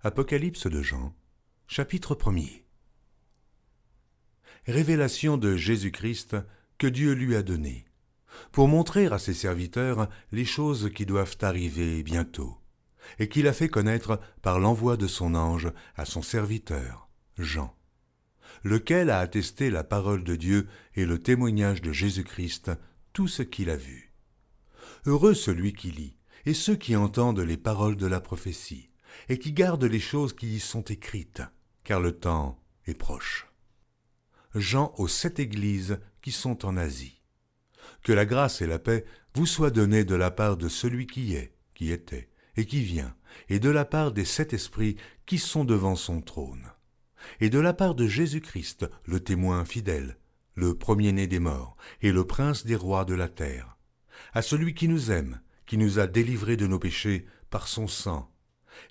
Apocalypse de Jean, chapitre 1er. Révélation de Jésus-Christ que Dieu lui a donnée, pour montrer à ses serviteurs les choses qui doivent arriver bientôt, et qu'il a fait connaître par l'envoi de son ange à son serviteur, Jean, lequel a attesté la parole de Dieu et le témoignage de Jésus-Christ, tout ce qu'il a vu. Heureux celui qui lit, et ceux qui entendent les paroles de la prophétie, et qui gardent les choses qui y sont écrites, car le temps est proche. Jean aux 7 églises qui sont en Asie. Que la grâce et la paix vous soient données de la part de celui qui est, qui était, et qui vient, et de la part des 7 esprits qui sont devant son trône, et de la part de Jésus-Christ, le témoin fidèle, le premier-né des morts, et le prince des rois de la terre, à celui qui nous aime, qui nous a délivrés de nos péchés par son sang,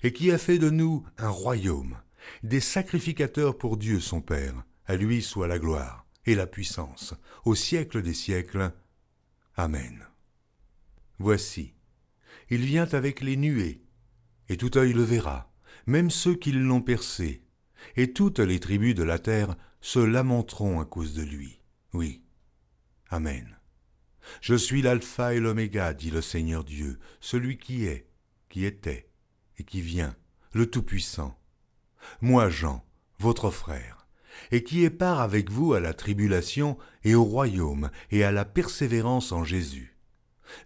et qui a fait de nous un royaume, des sacrificateurs pour Dieu son Père. À lui soit la gloire et la puissance, au siècle des siècles. Amen. Voici, il vient avec les nuées, et tout œil le verra, même ceux qui l'ont percé, et toutes les tribus de la terre se lamenteront à cause de lui. Oui. Amen. Je suis l'alpha et l'oméga, dit le Seigneur Dieu, celui qui est, qui était, et qui vient, le Tout-Puissant. Moi, Jean, votre frère, et qui ai part avec vous à la tribulation et au royaume et à la persévérance en Jésus.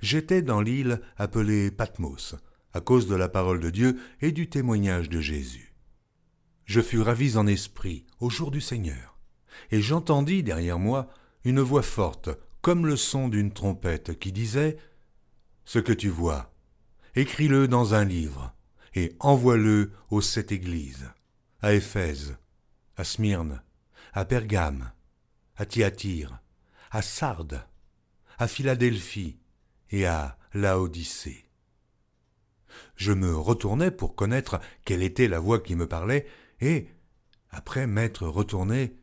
J'étais dans l'île appelée Patmos, à cause de la parole de Dieu et du témoignage de Jésus. Je fus ravi en esprit au jour du Seigneur, et j'entendis derrière moi une voix forte, comme le son d'une trompette, qui disait « Ce que tu vois, écris-le dans un livre, et envoie-le aux 7 églises, à Éphèse, à Smyrne, à Pergame, à Thyatire, à Sardes, à Philadelphie et à Laodicée. » Je me retournai pour connaître quelle était la voix qui me parlait, et, après m'être retourné,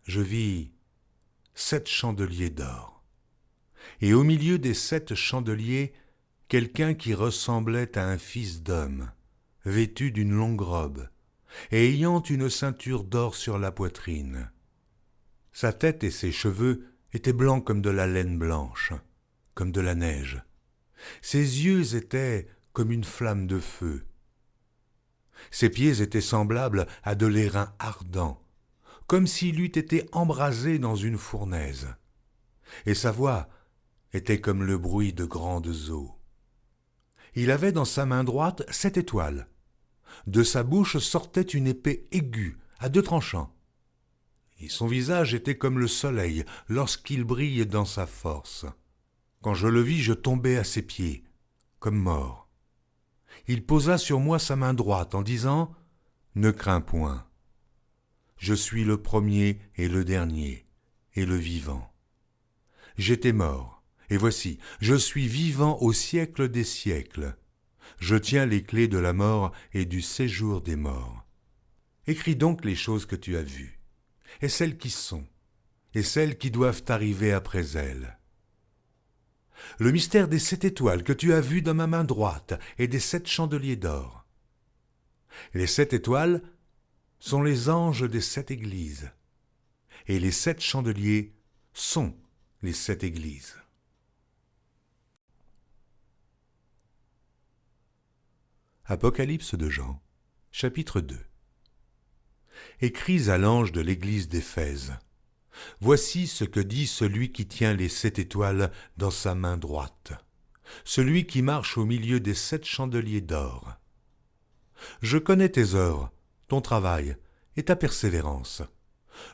je vis 7 chandeliers d'or. Et au milieu des 7 chandeliers, quelqu'un qui ressemblait à un fils d'homme, vêtu d'une longue robe, et ayant une ceinture d'or sur la poitrine. Sa tête et ses cheveux étaient blancs comme de la laine blanche, comme de la neige. Ses yeux étaient comme une flamme de feu. Ses pieds étaient semblables à de l'airain ardent, comme s'il eût été embrasé dans une fournaise. Et sa voix était comme le bruit de grandes eaux. Il avait dans sa main droite 7 étoiles. De sa bouche sortait une épée aiguë, à 2 tranchants. Et son visage était comme le soleil lorsqu'il brille dans sa force. Quand je le vis, je tombai à ses pieds, comme mort. Il posa sur moi sa main droite en disant « Ne crains point. Je suis le premier et le dernier, et le vivant. J'étais mort, et voici, je suis vivant au siècle des siècles. Je tiens les clés de la mort et du séjour des morts. Écris donc les choses que tu as vues, et celles qui sont, et celles qui doivent arriver après elles. Le mystère des 7 étoiles que tu as vues dans ma main droite et des 7 chandeliers d'or. Les 7 étoiles sont les anges des 7 églises, et les 7 chandeliers sont les 7 églises. Apocalypse de Jean, chapitre 2. Écris à l'ange de l'église d'Éphèse. Voici ce que dit celui qui tient les 7 étoiles dans sa main droite, celui qui marche au milieu des 7 chandeliers d'or. Je connais tes œuvres, ton travail et ta persévérance.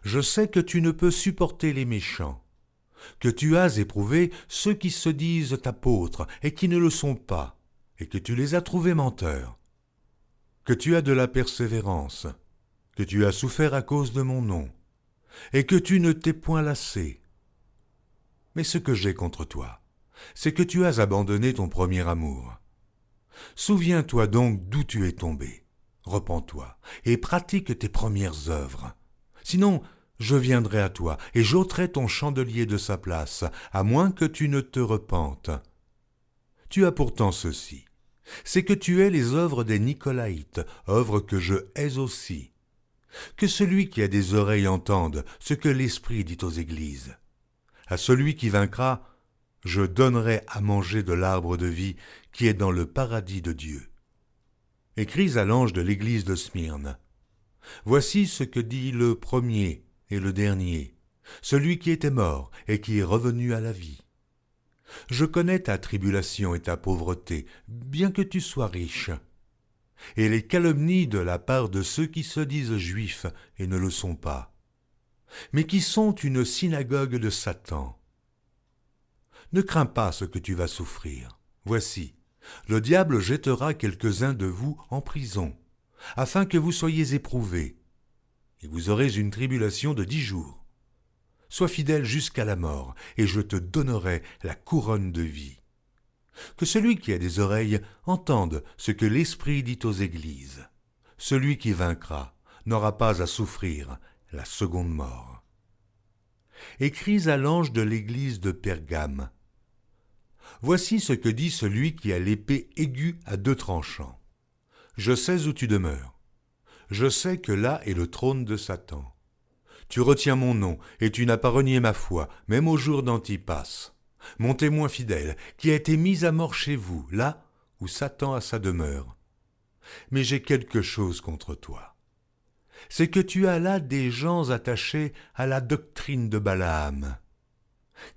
Je sais que tu ne peux supporter les méchants, que tu as éprouvé ceux qui se disent apôtres et qui ne le sont pas, et que tu les as trouvés menteurs, que tu as de la persévérance, que tu as souffert à cause de mon nom, et que tu ne t'es point lassé. Mais ce que j'ai contre toi, c'est que tu as abandonné ton premier amour. Souviens-toi donc d'où tu es tombé, repens-toi, et pratique tes premières œuvres. Sinon, je viendrai à toi, et j'ôterai ton chandelier de sa place, à moins que tu ne te repentes. Tu as pourtant ceci, c'est que tu hais les œuvres des Nicolaïtes, œuvres que je hais aussi. Que celui qui a des oreilles entende ce que l'Esprit dit aux églises. À celui qui vaincra, je donnerai à manger de l'arbre de vie qui est dans le paradis de Dieu. Écris à l'ange de l'église de Smyrne. Voici ce que dit le premier et le dernier, celui qui était mort et qui est revenu à la vie. Je connais ta tribulation et ta pauvreté, bien que tu sois riche, et les calomnies de la part de ceux qui se disent juifs et ne le sont pas, mais qui sont une synagogue de Satan. Ne crains pas ce que tu vas souffrir. Voici, le diable jettera quelques-uns de vous en prison, afin que vous soyez éprouvés, et vous aurez une tribulation de 10 jours. Sois fidèle jusqu'à la mort, et je te donnerai la couronne de vie. Que celui qui a des oreilles entende ce que l'Esprit dit aux églises. Celui qui vaincra n'aura pas à souffrir la seconde mort. Écris à l'ange de l'église de Pergame. Voici ce que dit celui qui a l'épée aiguë à 2 tranchants. Je sais où tu demeures. Je sais que là est le trône de Satan. Tu retiens mon nom, et tu n'as pas renié ma foi, même au jour d'Antipas, mon témoin fidèle, qui a été mis à mort chez vous, là où Satan a sa demeure. Mais j'ai quelque chose contre toi. C'est que tu as là des gens attachés à la doctrine de Balaam,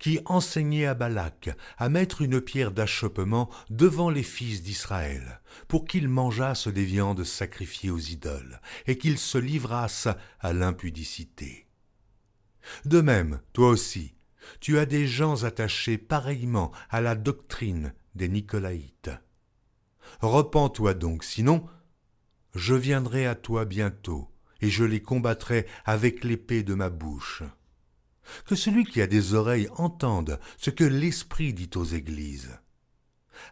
qui enseignait à Balak à mettre une pierre d'achoppement devant les fils d'Israël, pour qu'ils mangeassent des viandes sacrifiées aux idoles, et qu'ils se livrassent à l'impudicité. De même, toi aussi, tu as des gens attachés pareillement à la doctrine des Nicolaïtes. Repens-toi donc, sinon, je viendrai à toi bientôt, et je les combattrai avec l'épée de ma bouche. Que celui qui a des oreilles entende ce que l'Esprit dit aux églises.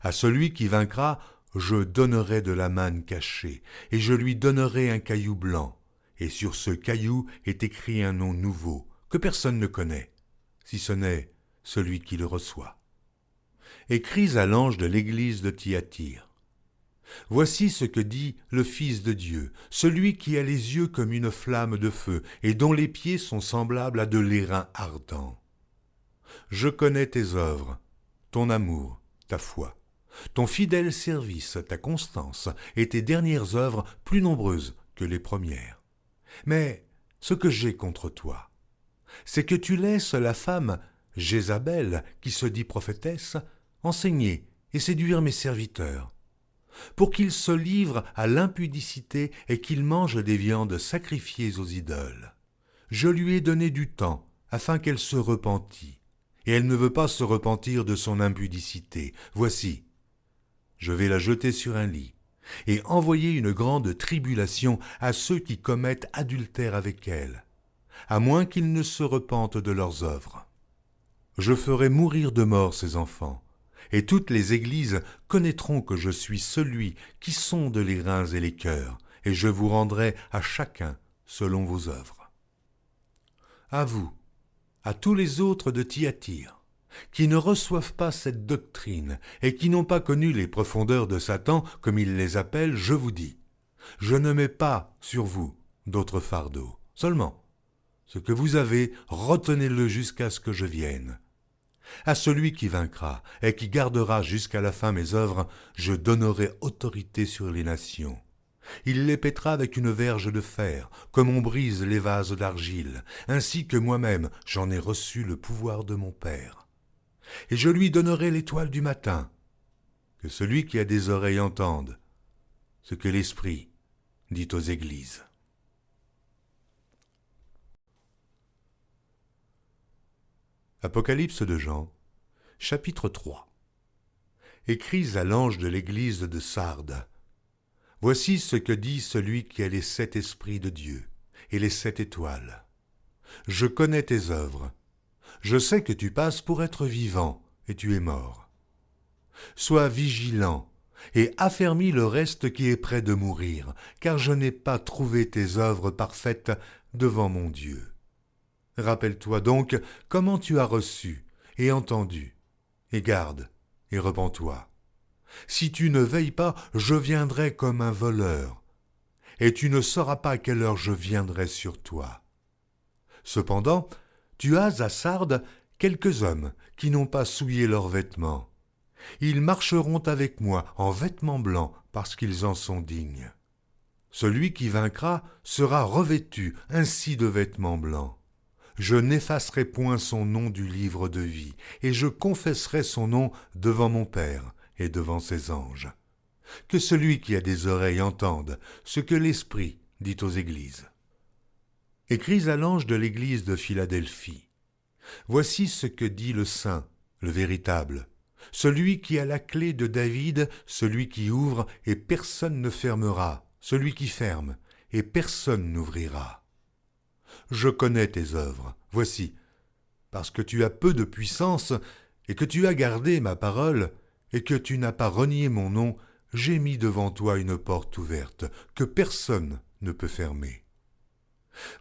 À celui qui vaincra, je donnerai de la manne cachée, et je lui donnerai un caillou blanc, et sur ce caillou est écrit un nom nouveau, que personne ne connaît, si ce n'est celui qui le reçoit. Écris à l'ange de l'église de Thyatire. Voici ce que dit le Fils de Dieu, celui qui a les yeux comme une flamme de feu, et dont les pieds sont semblables à de l'airain ardent. Je connais tes œuvres, ton amour, ta foi, ton fidèle service, ta constance, et tes dernières œuvres plus nombreuses que les premières. Mais ce que j'ai contre toi, c'est que tu laisses la femme Jézabel, qui se dit prophétesse, enseigner et séduire mes serviteurs, pour qu'ils se livrent à l'impudicité et qu'ils mangent des viandes sacrifiées aux idoles. Je lui ai donné du temps, afin qu'elle se repentît, et elle ne veut pas se repentir de son impudicité. Voici, je vais la jeter sur un lit, et envoyer une grande tribulation à ceux qui commettent adultère avec elle, à moins qu'ils ne se repentent de leurs œuvres. Je ferai mourir de mort ces enfants, et toutes les églises connaîtront que je suis celui qui sonde les reins et les cœurs, et je vous rendrai à chacun selon vos œuvres. À vous, à tous les autres de Thyatire, qui ne reçoivent pas cette doctrine et qui n'ont pas connu les profondeurs de Satan, comme il les appelle, je vous dis, je ne mets pas sur vous d'autres fardeaux. Seulement, ce que vous avez, retenez-le jusqu'à ce que je vienne. À celui qui vaincra et qui gardera jusqu'à la fin mes œuvres, je donnerai autorité sur les nations. Il les pètera avec une verge de fer, comme on brise les vases d'argile, ainsi que moi-même j'en ai reçu le pouvoir de mon Père. Et je lui donnerai l'étoile du matin. Que celui qui a des oreilles entende ce que l'Esprit dit aux églises. Apocalypse de Jean, chapitre 3. Écris à l'ange de l'église de Sardes. Voici ce que dit celui qui a les 7 esprits de Dieu et les 7 étoiles. Je connais tes œuvres. Je sais que tu passes pour être vivant et tu es mort. Sois vigilant et affermis le reste qui est près de mourir, car je n'ai pas trouvé tes œuvres parfaites devant mon Dieu. Rappelle-toi donc comment tu as reçu et entendu, et garde et repens-toi. Si tu ne veilles pas, je viendrai comme un voleur, et tu ne sauras pas à quelle heure je viendrai sur toi. Cependant, tu as à Sardes quelques hommes qui n'ont pas souillé leurs vêtements. Ils marcheront avec moi en vêtements blancs parce qu'ils en sont dignes. Celui qui vaincra sera revêtu ainsi de vêtements blancs. Je n'effacerai point son nom du livre de vie, et je confesserai son nom devant mon Père et devant ses anges. Que celui qui a des oreilles entende ce que l'Esprit dit aux églises. Écris à l'ange de l'église de Philadelphie. Voici ce que dit le Saint, le véritable, celui qui a la clé de David, celui qui ouvre et personne ne fermera, celui qui ferme et personne n'ouvrira. Je connais tes œuvres, voici, parce que tu as peu de puissance et que tu as gardé ma parole et que tu n'as pas renié mon nom, j'ai mis devant toi une porte ouverte que personne ne peut fermer.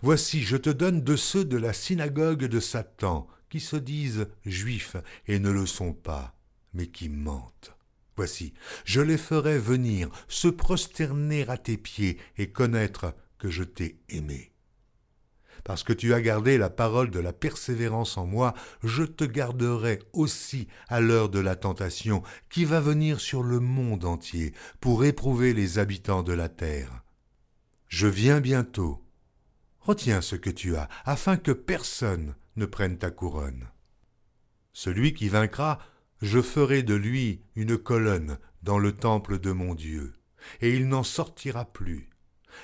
Voici, je te donne de ceux de la synagogue de Satan, qui se disent juifs et ne le sont pas, mais qui mentent. Voici, je les ferai venir, se prosterner à tes pieds et connaître que je t'ai aimé. Parce que tu as gardé la parole de la persévérance en moi, je te garderai aussi à l'heure de la tentation qui va venir sur le monde entier pour éprouver les habitants de la terre. Je viens bientôt. Retiens ce que tu as, afin que personne ne prenne ta couronne. Celui qui vaincra, je ferai de lui une colonne dans le temple de mon Dieu, et il n'en sortira plus.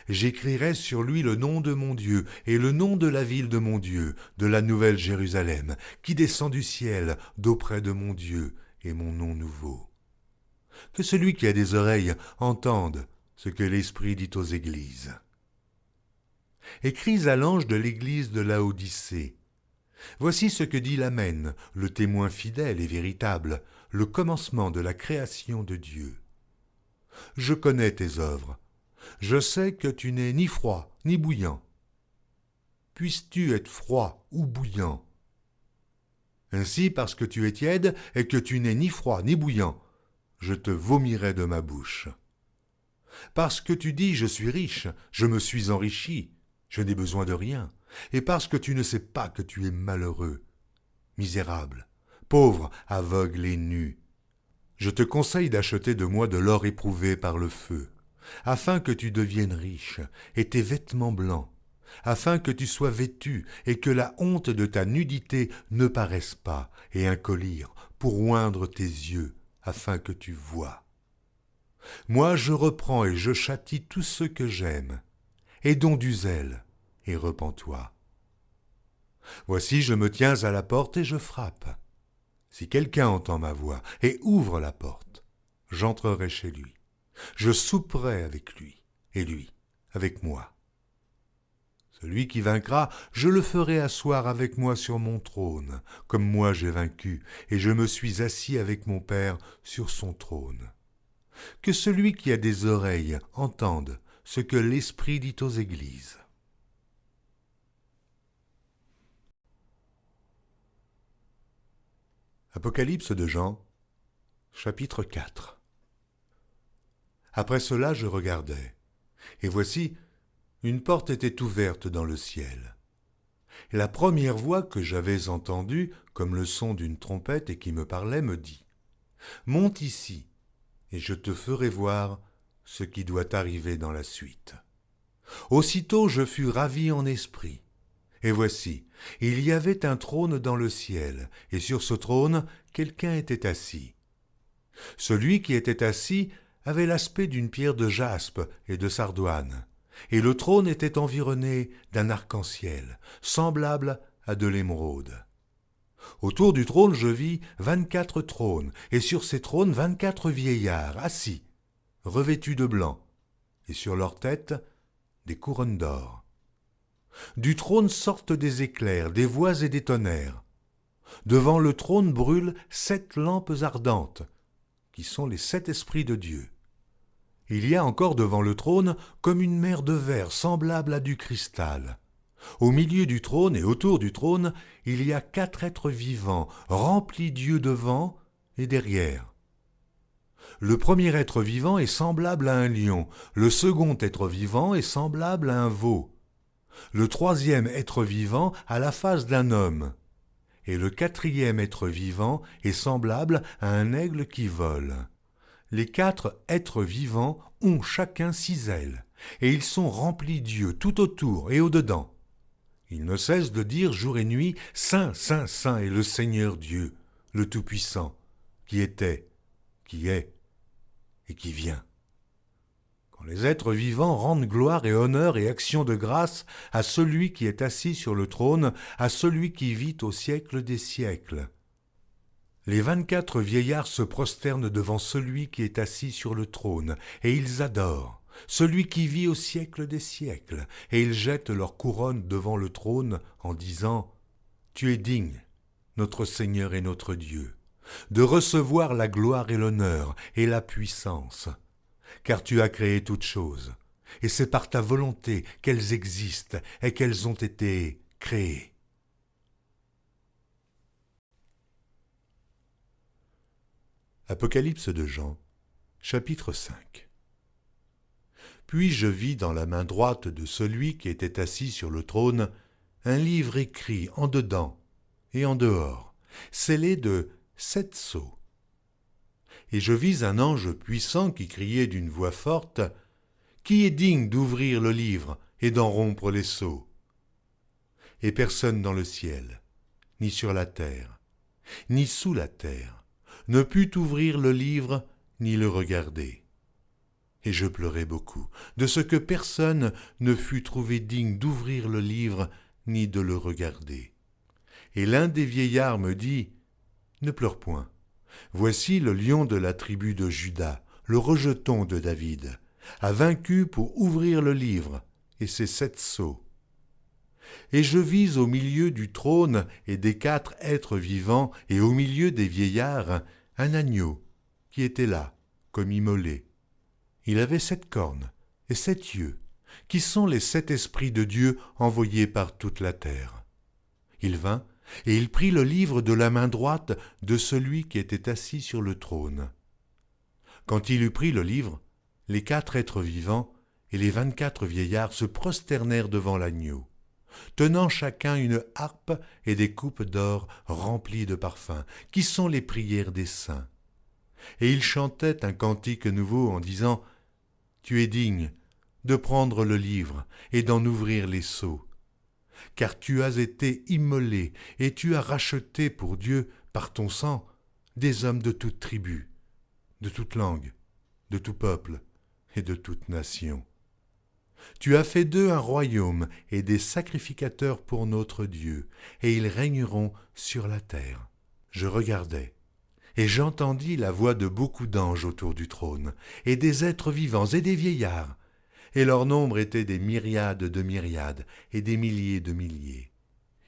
J'écrirai sur lui le nom de mon Dieu et le nom de la ville de mon Dieu, de la nouvelle Jérusalem, qui descend du ciel d'auprès de mon Dieu et mon nom nouveau. Que celui qui a des oreilles entende ce que l'Esprit dit aux églises. Écris à l'ange de l'église de Laodicée. Voici ce que dit l'Amen, le témoin fidèle et véritable, le commencement de la création de Dieu. Je connais tes œuvres. Je sais que tu n'es ni froid ni bouillant. Puisses-tu être froid ou bouillant? Ainsi, parce que tu es tiède et que tu n'es ni froid ni bouillant, je te vomirai de ma bouche. Parce que tu dis « je suis riche, je me suis enrichi », je n'ai besoin de rien, et parce que tu ne sais pas que tu es malheureux, misérable, pauvre, aveugle et nu. Je te conseille d'acheter de moi de l'or éprouvé par le feu, afin que tu deviennes riche, et tes vêtements blancs, afin que tu sois vêtu, et que la honte de ta nudité ne paraisse pas, et un collier pour oindre tes yeux, afin que tu voies. Moi je reprends et je châtie tous ceux que j'aime, et dont du zèle, et repens-toi. Voici, je me tiens à la porte et je frappe. Si quelqu'un entend ma voix et ouvre la porte, j'entrerai chez lui. Je souperai avec lui, et lui avec moi. Celui qui vaincra, je le ferai asseoir avec moi sur mon trône, comme moi j'ai vaincu, et je me suis assis avec mon Père sur son trône. Que celui qui a des oreilles entende ce que l'Esprit dit aux églises. Apocalypse de Jean, chapitre 4. Après cela, je regardai, et voici, une porte était ouverte dans le ciel. Et la première voix que j'avais entendue, comme le son d'une trompette et qui me parlait, me dit « Monte ici, et je te ferai voir ce qui doit arriver dans la suite. » Aussitôt je fus ravi en esprit. Et voici, il y avait un trône dans le ciel, et sur ce trône, quelqu'un était assis. Celui qui était assis avait l'aspect d'une pierre de jaspe et de sardoine, et le trône était environné d'un arc-en-ciel, semblable à de l'émeraude. Autour du trône je vis 24 trônes, et sur ces trônes 24 vieillards assis, revêtus de blanc, et sur leurs têtes des couronnes d'or. Du trône sortent des éclairs, des voix et des tonnerres. Devant le trône brûlent 7 lampes ardentes, qui sont les 7 esprits de Dieu. Il y a encore devant le trône comme une mer de verre semblable à du cristal. Au milieu du trône et autour du trône, il y a 4 êtres vivants, remplis d'yeux devant et derrière. Le premier être vivant est semblable à un lion, le second être vivant est semblable à un veau, le troisième être vivant a la face d'un homme, et le quatrième être vivant est semblable à un aigle qui vole. Les quatre êtres vivants ont chacun 6 ailes, et ils sont remplis d'yeux tout autour et au-dedans. Ils ne cessent de dire jour et nuit, « Saint, Saint, Saint est le Seigneur Dieu, le Tout-Puissant, qui était, qui est et qui vient. » Quand les êtres vivants rendent gloire et honneur et action de grâce à celui qui est assis sur le trône, à celui qui vit au siècle des siècles. Les 24 vieillards se prosternent devant celui qui est assis sur le trône, et ils adorent celui qui vit au siècle des siècles, et ils jettent leur couronne devant le trône en disant « Tu es digne, notre Seigneur et notre Dieu, de recevoir la gloire et l'honneur et la puissance, car tu as créé toutes choses, et c'est par ta volonté qu'elles existent et qu'elles ont été créées. » Apocalypse de Jean, chapitre 5. Puis je vis dans la main droite de celui qui était assis sur le trône un livre écrit en dedans et en dehors, scellé de 7 sceaux. Et je vis un ange puissant qui criait d'une voix forte, « Qui est digne d'ouvrir le livre et d'en rompre les sceaux ?» Et personne dans le ciel, ni sur la terre, ni sous la terre, ne put ouvrir le livre ni le regarder. Et je pleurai beaucoup, de ce que personne ne fut trouvé digne d'ouvrir le livre ni de le regarder. Et l'un des vieillards me dit, « Ne pleure point, voici le lion de la tribu de Juda, le rejeton de David, a vaincu pour ouvrir le livre et ses 7 sceaux. » Et je vis au milieu du trône et des 4 êtres vivants et au milieu des vieillards un agneau qui était là, comme immolé. Il avait 7 cornes et 7 yeux, qui sont les 7 esprits de Dieu envoyés par toute la terre. Il vint et il prit le livre de la main droite de celui qui était assis sur le trône. Quand il eut pris le livre, les 4 êtres vivants et les 24 vieillards se prosternèrent devant l'agneau, tenant chacun une harpe et des coupes d'or remplies de parfums, qui sont les prières des saints. Et ils chantaient un cantique nouveau en disant « Tu es digne de prendre le livre et d'en ouvrir les sceaux, car tu as été immolé et tu as racheté pour Dieu par ton sang des hommes de toute tribu, de toute langue, de tout peuple et de toute nation. Tu as fait d'eux un royaume et des sacrificateurs pour notre Dieu, et ils régneront sur la terre. » Je regardais, et j'entendis la voix de beaucoup d'anges autour du trône, et des êtres vivants et des vieillards, et leur nombre était des myriades de myriades et des milliers de milliers.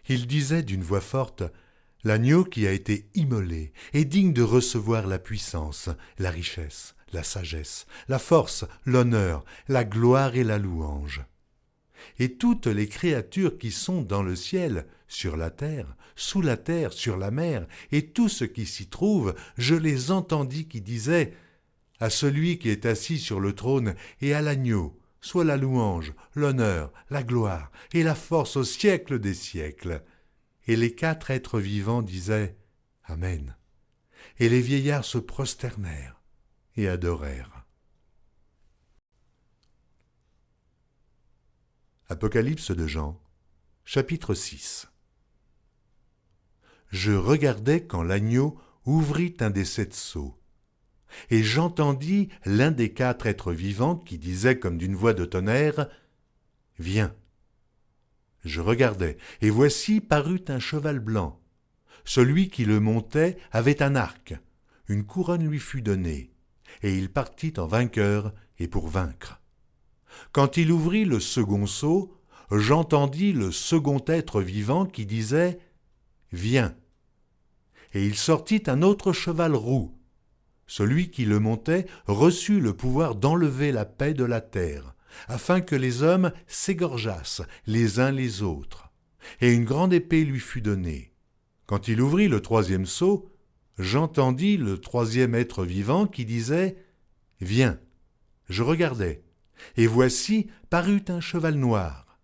Ils disaient d'une voix forte, « L'agneau qui a été immolé est digne de recevoir la puissance, la richesse, la sagesse, la force, l'honneur, la gloire et la louange. » Et toutes les créatures qui sont dans le ciel, sur la terre, sous la terre, sur la mer, et tout ce qui s'y trouve, je les entendis qui disaient « À celui qui est assis sur le trône et à l'agneau, soit la louange, l'honneur, la gloire et la force au siècle des siècles. » Et les 4 êtres vivants disaient « Amen. » Et les vieillards se prosternèrent et adorèrent. Apocalypse de Jean, chapitre 6. Je regardais quand l'agneau ouvrit un des 7 sceaux, et j'entendis l'un des 4 êtres vivants qui disait comme d'une voix de tonnerre, « Viens !» Je regardai, et voici parut un cheval blanc. Celui qui le montait avait un arc, une couronne lui fut donnée, et il partit en vainqueur et pour vaincre. Quand il ouvrit le second sceau, j'entendis le second être vivant qui disait « Viens !» Et il sortit un autre cheval roux. Celui qui le montait reçut le pouvoir d'enlever la paix de la terre, afin que les hommes s'égorgeassent les uns les autres. Et une grande épée lui fut donnée. Quand il ouvrit le 3e sceau, j'entendis le troisième être vivant qui disait « Viens ». Je regardai, et voici parut un cheval noir.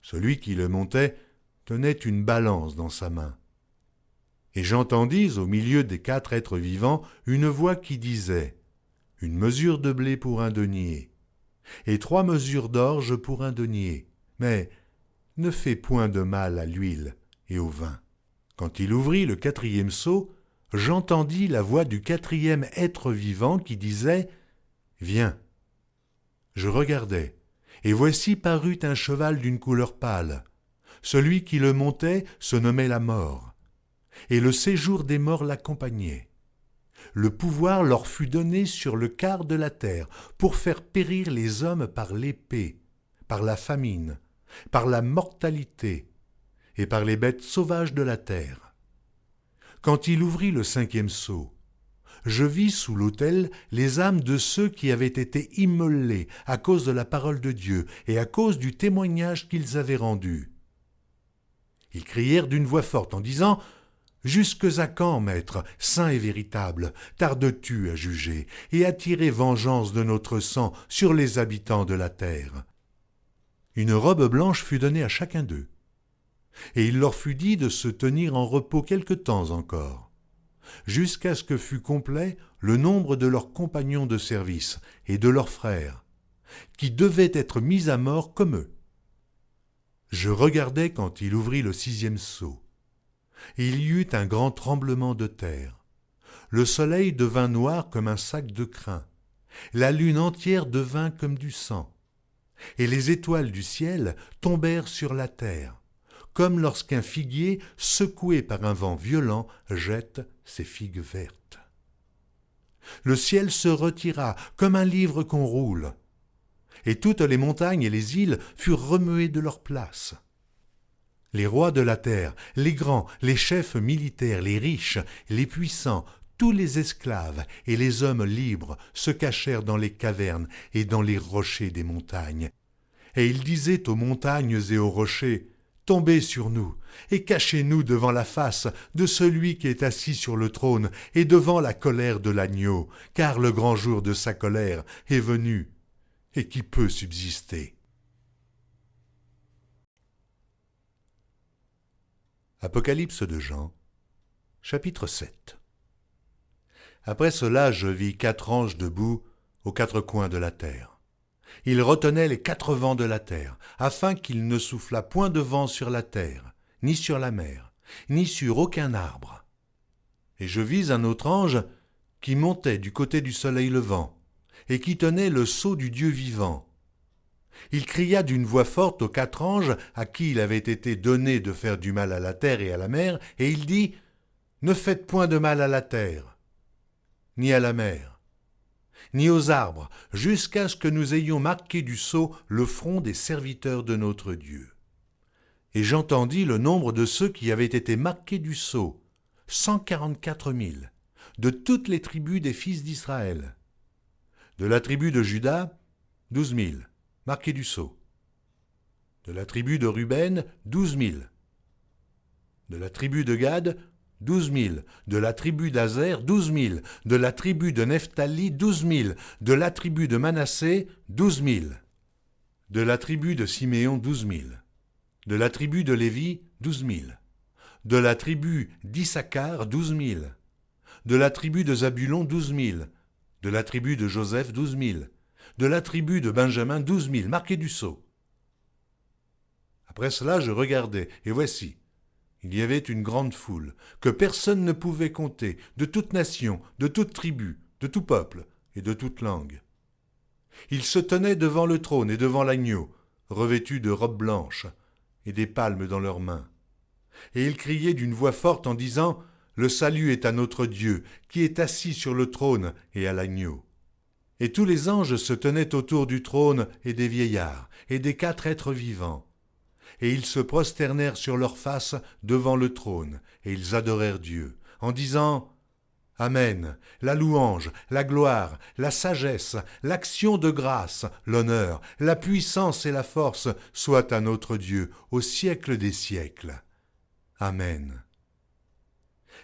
Celui qui le montait tenait une balance dans sa main. Et j'entendis au milieu des 4 êtres vivants une voix qui disait « Une mesure de blé pour un denier, et 3 mesures d'orge pour un denier, mais ne fais point de mal à l'huile et au vin. » Quand il ouvrit le 4e seau, j'entendis la voix du 4e être vivant qui disait « Viens ». Je regardai, et voici parut un cheval d'une couleur pâle. Celui qui le montait se nommait la mort, et le séjour des morts l'accompagnait. Le pouvoir leur fut donné sur le quart de la terre pour faire périr les hommes par l'épée, par la famine, par la mortalité et par les bêtes sauvages de la terre. Quand il ouvrit le 5e seau, je vis sous l'autel les âmes de ceux qui avaient été immolés à cause de la parole de Dieu et à cause du témoignage qu'ils avaient rendu. Ils crièrent d'une voix forte en disant « Jusques à quand, Maître, saint et véritable, tardes-tu à juger et à tirer vengeance de notre sang sur les habitants de la terre ?» Une robe blanche fut donnée à chacun d'eux, et il leur fut dit de se tenir en repos quelque temps encore, jusqu'à ce que fût complet le nombre de leurs compagnons de service et de leurs frères, qui devaient être mis à mort comme eux. Je regardai quand il ouvrit le 6e seau. Il y eut un grand tremblement de terre. Le soleil devint noir comme un sac de crin. La lune entière devint comme du sang. Et les étoiles du ciel tombèrent sur la terre, comme lorsqu'un figuier, secoué par un vent violent, jette ses figues vertes. Le ciel se retira comme un livre qu'on roule, et toutes les montagnes et les îles furent remuées de leur place. Les rois de la terre, les grands, les chefs militaires, les riches, les puissants, tous les esclaves et les hommes libres se cachèrent dans les cavernes et dans les rochers des montagnes. Et ils disaient aux montagnes et aux rochers, « Tombez sur nous, et cachez-nous devant la face de celui qui est assis sur le trône et devant la colère de l'agneau, car le grand jour de sa colère est venu, et qui peut subsister ?» Apocalypse de Jean, chapitre 7. Après cela, je vis 4 anges debout aux 4 coins de la terre. Ils retenaient les 4 vents de la terre, afin qu'il ne soufflât point de vent sur la terre, ni sur la mer, ni sur aucun arbre. Et je vis un autre ange qui montait du côté du soleil levant, et qui tenait le sceau du Dieu vivant. Il cria d'une voix forte aux 4 anges à qui il avait été donné de faire du mal à la terre et à la mer, et il dit « Ne faites point de mal à la terre, ni à la mer, ni aux arbres, jusqu'à ce que nous ayons marqué du sceau le front des serviteurs de notre Dieu. » Et j'entendis le nombre de ceux qui avaient été marqués du sceau, 144 000, de toutes les tribus des fils d'Israël. De la tribu de Juda, 12 000, marqués du sceau. De la tribu de Ruben, 12 000. De la tribu de Gad, 12 000. De la tribu d'Azer, 12 000. De la tribu de Nephtali, 12 000. De la tribu de Manassé, 12 000. De la tribu de Siméon, 12 000. De la tribu de Lévi, 12 000. De la tribu d'Issachar, 12 000. De la tribu de Zabulon, 12 000. De la tribu de Joseph, 12 000. De la tribu de Benjamin, 12 000, marqués du sceau. Après cela, je regardai, et voici, il y avait une grande foule, que personne ne pouvait compter, de toute nation, de toute tribu, de tout peuple et de toute langue. Ils se tenaient devant le trône et devant l'agneau, revêtus de robes blanches et des palmes dans leurs mains. Et ils criaient d'une voix forte en disant « Le salut est à notre Dieu, qui est assis sur le trône et à l'agneau. » Et tous les anges se tenaient autour du trône et des vieillards et des 4 êtres vivants. Et ils se prosternèrent sur leurs faces devant le trône, et ils adorèrent Dieu, en disant « Amen, la louange, la gloire, la sagesse, l'action de grâce, l'honneur, la puissance et la force soient à notre Dieu au siècle des siècles. Amen. »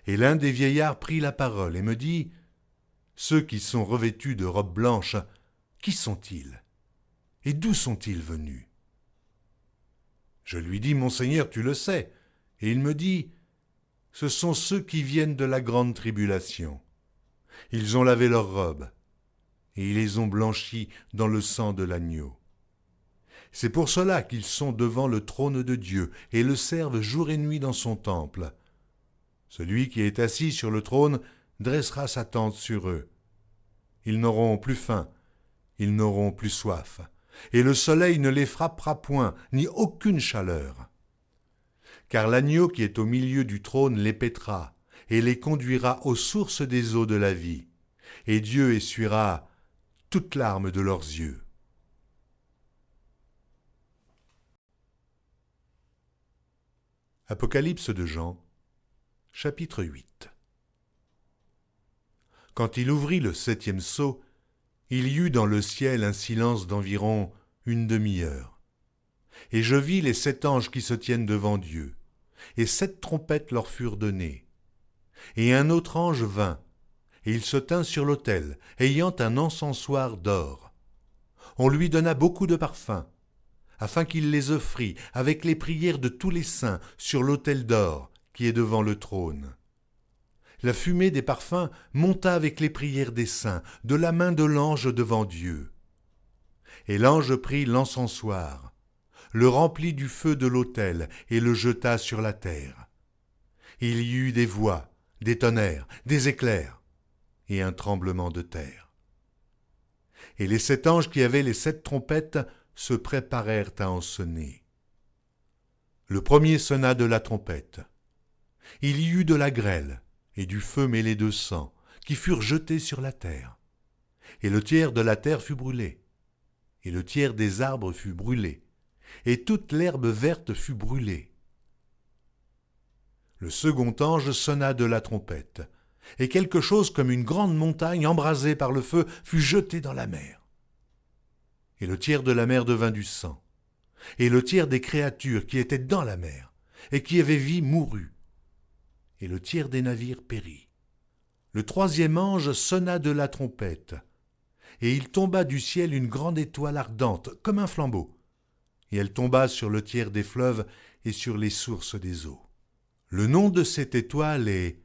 Et l'un des vieillards prit la parole et me dit, « Ceux qui sont revêtus de robes blanches, qui sont-ils? Et d'où sont-ils venus ?» Je lui dis, « Mon Seigneur, tu le sais. » Et il me dit, « Ce sont ceux qui viennent de la grande tribulation. Ils ont lavé leurs robes, et ils les ont blanchies dans le sang de l'agneau. C'est pour cela qu'ils sont devant le trône de Dieu et le servent jour et nuit dans son temple. Celui qui est assis sur le trône dressera sa tente sur eux. Ils n'auront plus faim, ils n'auront plus soif, et le soleil ne les frappera point, ni aucune chaleur. Car l'agneau qui est au milieu du trône les paîtra, et les conduira aux sources des eaux de la vie, et Dieu essuiera toute larme de leurs yeux. Apocalypse de Jean, chapitre 8. Quand il ouvrit le 7e sceau, il y eut dans le ciel un silence d'environ une demi-heure. Et je vis les 7 anges qui se tiennent devant Dieu, et 7 trompettes leur furent données. Et un autre ange vint, et il se tint sur l'autel, ayant un encensoir d'or. On lui donna beaucoup de parfums, afin qu'il les offrît avec les prières de tous les saints sur l'autel d'or qui est devant le trône. La fumée des parfums monta avec les prières des saints de la main de l'ange devant Dieu. Et l'ange prit l'encensoir, le remplit du feu de l'autel et le jeta sur la terre. Il y eut des voix, des tonnerres, des éclairs et un tremblement de terre. Et les 7 anges qui avaient les 7 trompettes se préparèrent à en sonner. Le premier sonna de la trompette. Il y eut de la grêle et du feu mêlé de sang qui furent jetés sur la terre. Et le tiers de la terre fut brûlé, et le tiers des arbres fut brûlé, et toute l'herbe verte fut brûlée. Le second ange sonna de la trompette, et quelque chose comme une grande montagne embrasée par le feu fut jetée dans la mer. Et le tiers de la mer devint du sang, et le tiers des créatures qui étaient dans la mer, et qui avaient vie mourut, et le tiers des navires périt. Le 3e ange sonna de la trompette, et il tomba du ciel une grande étoile ardente, comme un flambeau, et elle tomba sur le tiers des fleuves et sur les sources des eaux. Le nom de cette étoile est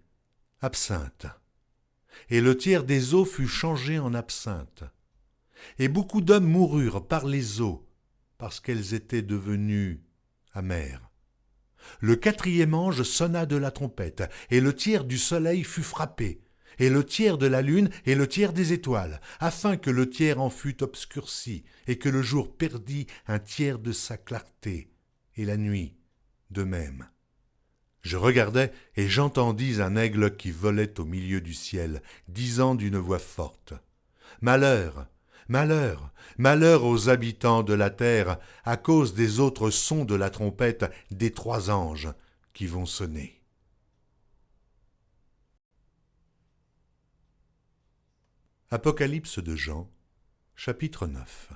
Absinthe, et le tiers des eaux fut changé en absinthe. Et beaucoup d'hommes moururent par les eaux, parce qu'elles étaient devenues amères. Le 4e ange sonna de la trompette, et le tiers du soleil fut frappé, et le tiers de la lune et le tiers des étoiles, afin que le tiers en fût obscurci, et que le jour perdît un tiers de sa clarté, et la nuit de même. Je regardai, et j'entendis un aigle qui volait au milieu du ciel, disant d'une voix forte, « Malheur, malheur, malheur aux habitants de la terre, à cause des autres sons de la trompette des 3 anges qui vont sonner. » Apocalypse de Jean, chapitre 9.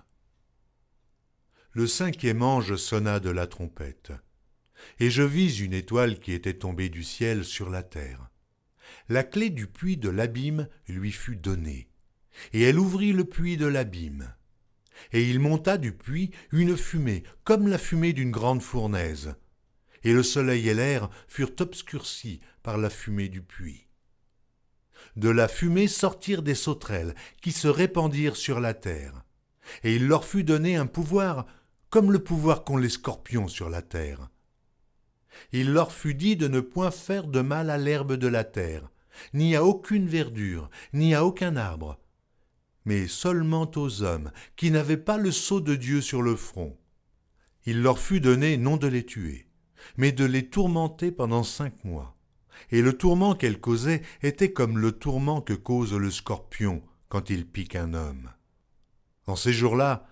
Le 5e ange sonna de la trompette, et je vis une étoile qui était tombée du ciel sur la terre. La clé du puits de l'abîme lui fut donnée, et elle ouvrit le puits de l'abîme. Et il monta du puits une fumée, comme la fumée d'une grande fournaise, et le soleil et l'air furent obscurcis par la fumée du puits. De la fumée sortirent des sauterelles qui se répandirent sur la terre, et il leur fut donné un pouvoir comme le pouvoir qu'ont les scorpions sur la terre. Il leur fut dit de ne point faire de mal à l'herbe de la terre, ni à aucune verdure, ni à aucun arbre, mais seulement aux hommes qui n'avaient pas le sceau de Dieu sur le front. Il leur fut donné non de les tuer, mais de les tourmenter pendant 5 mois. Et le tourment qu'elle causait était comme le tourment que cause le scorpion quand il pique un homme. En ces jours-là,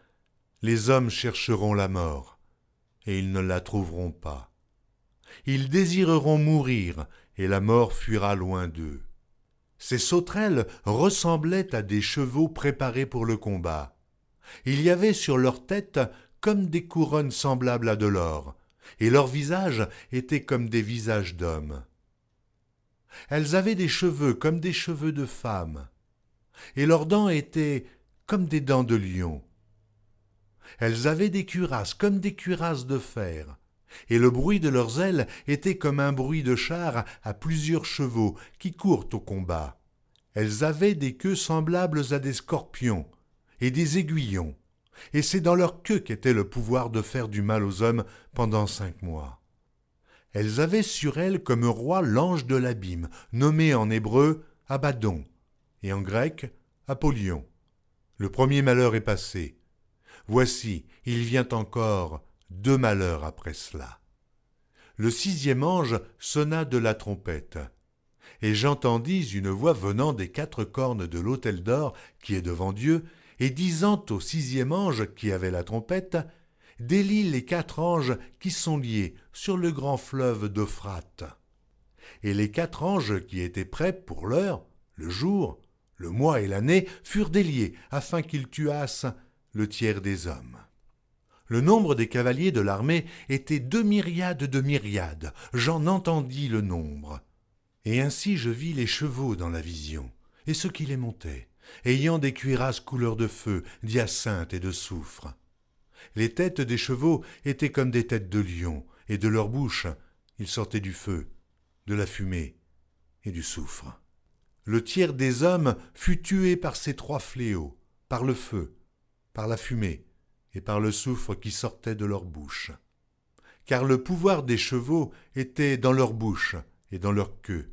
les hommes chercheront la mort, et ils ne la trouveront pas. Ils désireront mourir, et la mort fuira loin d'eux. Ces sauterelles ressemblaient à des chevaux préparés pour le combat. Il y avait sur leur tête comme des couronnes semblables à de l'or, et leurs visages étaient comme des visages d'hommes. Elles avaient des cheveux comme des cheveux de femme, et leurs dents étaient comme des dents de lion. Elles avaient des cuirasses comme des cuirasses de fer, et le bruit de leurs ailes était comme un bruit de char à plusieurs chevaux qui courent au combat. Elles avaient des queues semblables à des scorpions et des aiguillons, et c'est dans leur queue qu'était le pouvoir de faire du mal aux hommes pendant 5 mois. Elles avaient sur elles comme roi l'ange de l'abîme, nommé en hébreu Abaddon, et en grec Apollyon. Le premier malheur est passé. Voici, il vient encore 2 malheurs après cela. Le 6e ange sonna de la trompette, et j'entendis une voix venant des 4 cornes de l'autel d'or qui est devant Dieu, et disant au 6e ange qui avait la trompette, « Délie les 4 anges qui sont liés sur le grand fleuve d'Euphrate. » Et les 4 anges qui étaient prêts pour l'heure, le jour, le mois et l'année furent déliés afin qu'ils tuassent le tiers des hommes. Le nombre des cavaliers de l'armée était 2 myriades de myriades, j'en entendis le nombre. Et ainsi je vis les chevaux dans la vision, et ceux qui les montaient, ayant des cuirasses couleur de feu, d'hyacinthe et de soufre. Les têtes des chevaux étaient comme des têtes de lions, et de leur bouche il sortait du feu, de la fumée et du soufre. Le tiers des hommes fut tué par ces 3 fléaux, par le feu, par la fumée et par le soufre qui sortait de leur bouche. Car le pouvoir des chevaux était dans leur bouche et dans leur queue.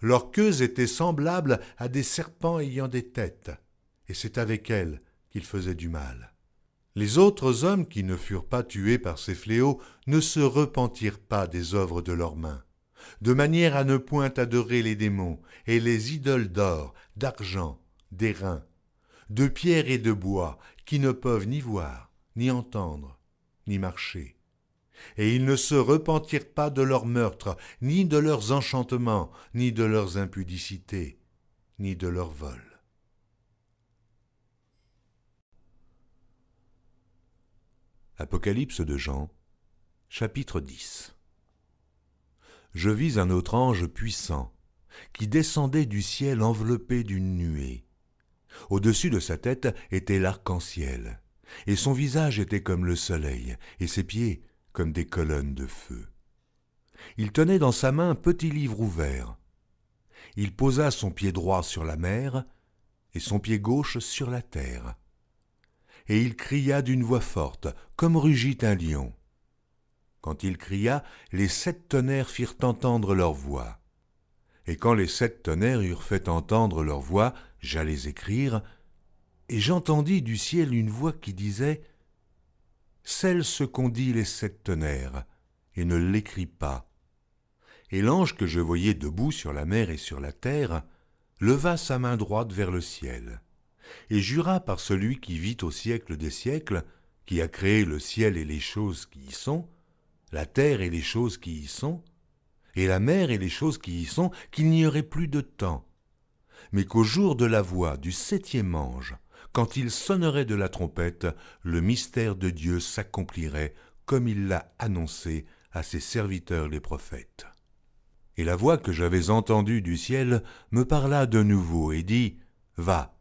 Leurs queues étaient semblables à des serpents ayant des têtes, et c'est avec elles qu'ils faisaient du mal. Les autres hommes qui ne furent pas tués par ces fléaux ne se repentirent pas des œuvres de leurs mains, de manière à ne point adorer les démons et les idoles d'or, d'argent, d'airain, de pierre et de bois, qui ne peuvent ni voir, ni entendre, ni marcher. Et ils ne se repentirent pas de leurs meurtres, ni de leurs enchantements, ni de leurs impudicités, ni de leurs vols. Apocalypse de Jean, chapitre 10. Je vis un autre ange puissant, qui descendait du ciel enveloppé d'une nuée. Au-dessus de sa tête était l'arc-en-ciel, et son visage était comme le soleil, et ses pieds comme des colonnes de feu. Il tenait dans sa main un petit livre ouvert. Il posa son pied droit sur la mer, et son pied gauche sur la terre. Et il cria d'une voix forte, comme rugit un lion. Quand il cria, les 7 tonnerres firent entendre leur voix. Et quand les 7 tonnerres eurent fait entendre leur voix, j'allais écrire, et j'entendis du ciel une voix qui disait « Scelle ce qu'ont dit les 7 tonnerres, et ne l'écris pas. » Et l'ange que je voyais debout sur la mer et sur la terre leva sa main droite vers le ciel, et jura par celui qui vit au siècle des siècles, qui a créé le ciel et les choses qui y sont, la terre et les choses qui y sont, et la mer et les choses qui y sont, qu'il n'y aurait plus de temps, mais qu'au jour de la voix du 7e ange, quand il sonnerait de la trompette, le mystère de Dieu s'accomplirait comme il l'a annoncé à ses serviteurs les prophètes. Et la voix que j'avais entendue du ciel me parla de nouveau et dit « Va,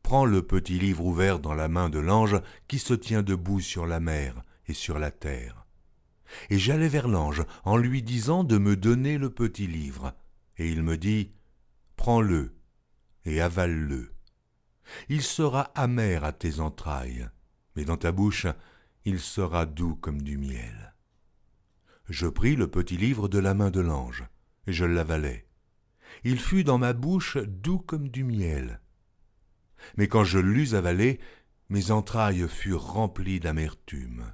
prends le petit livre ouvert dans la main de l'ange qui se tient debout sur la mer et sur la terre. » Et j'allai vers l'ange en lui disant de me donner le petit livre. Et il me dit « Prends-le et avale-le. Il sera amer à tes entrailles, mais dans ta bouche, il sera doux comme du miel. » Je pris le petit livre de la main de l'ange, et je l'avalai. Il fut dans ma bouche doux comme du miel. Mais quand je l'eus avalé, mes entrailles furent remplies d'amertume.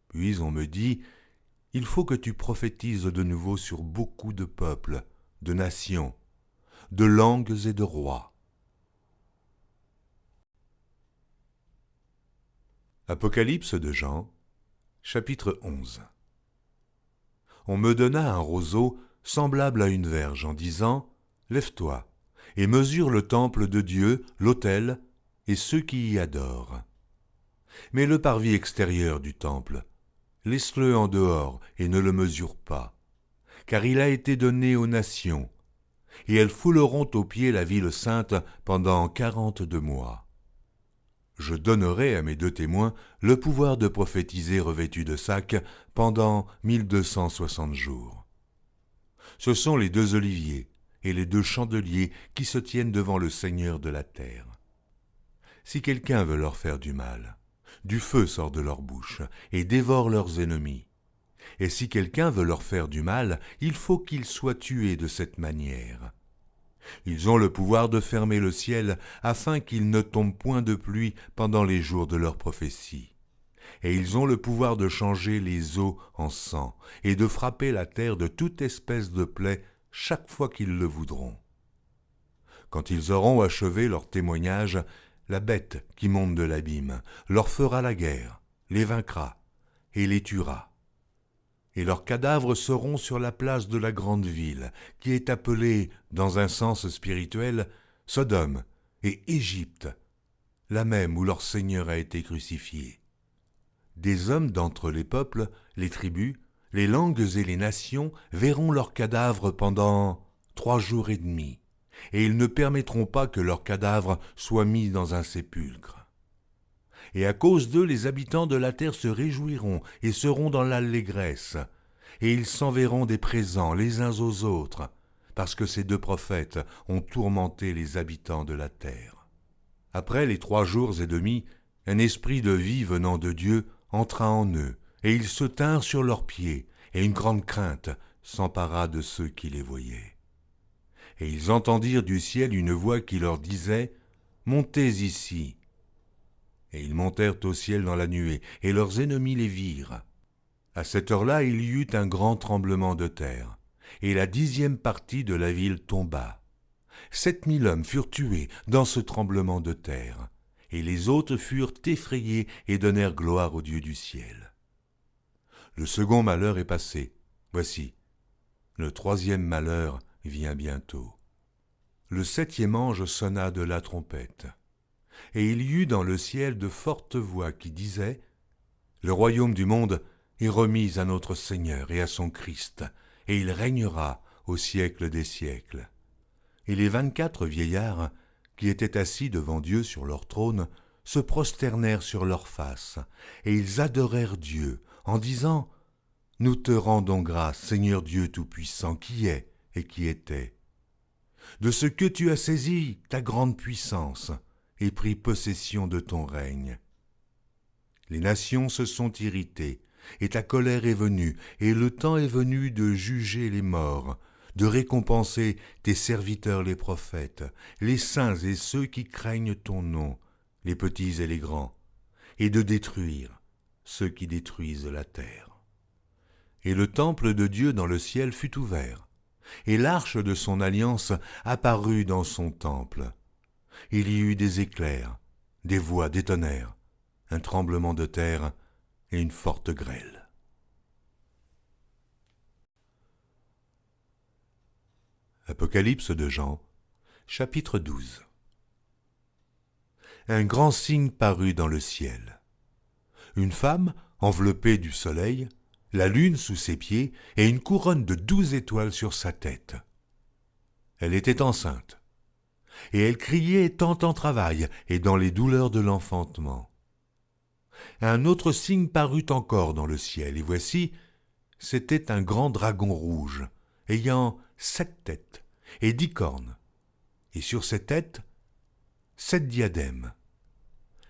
Puis on me dit, « Il faut que tu prophétises de nouveau sur beaucoup de peuples, de nations, de langues et de rois. » Apocalypse de Jean, chapitre 11. On me donna un roseau semblable à une verge en disant « Lève-toi et mesure le temple de Dieu, l'autel et ceux qui y adorent. Mais le parvis extérieur du temple, laisse-le en dehors et ne le mesure pas, car il a été donné aux nations, et elles fouleront aux pieds la ville sainte pendant 42 mois. Je donnerai à mes 2 témoins le pouvoir de prophétiser revêtus de sacs pendant 1260 jours. Ce sont les 2 oliviers et les 2 chandeliers qui se tiennent devant le Seigneur de la terre. Si quelqu'un veut leur faire du mal, du feu sort de leur bouche et dévore leurs ennemis. Et si quelqu'un veut leur faire du mal, il faut qu'ils soient tués de cette manière. Ils ont le pouvoir de fermer le ciel afin qu'il ne tombe point de pluie pendant les jours de leur prophétie. Et ils ont le pouvoir de changer les eaux en sang et de frapper la terre de toute espèce de plaie chaque fois qu'ils le voudront. Quand ils auront achevé leur témoignage, la bête qui monte de l'abîme leur fera la guerre, les vaincra et les tuera. Et leurs cadavres seront sur la place de la grande ville, qui est appelée, dans un sens spirituel, Sodome et Égypte, la même où leur Seigneur a été crucifié. Des hommes d'entre les peuples, les tribus, les langues et les nations verront leurs cadavres pendant 3 jours et demi, et ils ne permettront pas que leurs cadavres soient mis dans un sépulcre. Et à cause d'eux, les habitants de la terre se réjouiront et seront dans l'allégresse, et ils s'enverront des présents les uns aux autres, parce que ces 2 prophètes ont tourmenté les habitants de la terre. Après les 3 jours et demi, un esprit de vie venant de Dieu entra en eux, et ils se tinrent sur leurs pieds, et une grande crainte s'empara de ceux qui les voyaient. Et ils entendirent du ciel une voix qui leur disait « Montez ici !» Et ils montèrent au ciel dans la nuée, et leurs ennemis les virent. À cette heure-là, il y eut un grand tremblement de terre, et la 10e partie de la ville tomba. 7000 hommes furent tués dans ce tremblement de terre, et les autres furent effrayés et donnèrent gloire au Dieu du ciel. Le second malheur est passé. Voici, le 3e malheur vient bientôt. Le 7e ange sonna de la trompette, et il y eut dans le ciel de fortes voix qui disaient « Le royaume du monde est remis à notre Seigneur et à son Christ, et il régnera au siècle des siècles. » Et les 24 vieillards, qui étaient assis devant Dieu sur leur trône, se prosternèrent sur leurs faces, et ils adorèrent Dieu, en disant « Nous te rendons grâce, Seigneur Dieu Tout-Puissant, qui est et qui était, de ce que tu as saisi ta grande puissance et pris possession de ton règne. Les nations se sont irritées, et ta colère est venue, et le temps est venu de juger les morts, de récompenser tes serviteurs les prophètes, les saints et ceux qui craignent ton nom, les petits et les grands, et de détruire ceux qui détruisent la terre. Et le temple de Dieu dans le ciel fut ouvert, et l'arche de son alliance apparut dans son temple. Il y eut des éclairs, des voix, des tonnerres, un tremblement de terre et une forte grêle. Apocalypse de Jean, chapitre 12. Un grand signe parut dans le ciel. Une femme, enveloppée du soleil, la lune sous ses pieds et une couronne de 12 étoiles sur sa tête. Elle était enceinte, et elle criait tant en travail et dans les douleurs de l'enfantement. Un autre signe parut encore dans le ciel, et voici, c'était un grand dragon rouge, ayant 7 têtes et 10 cornes, et sur ses têtes, 7 diadèmes.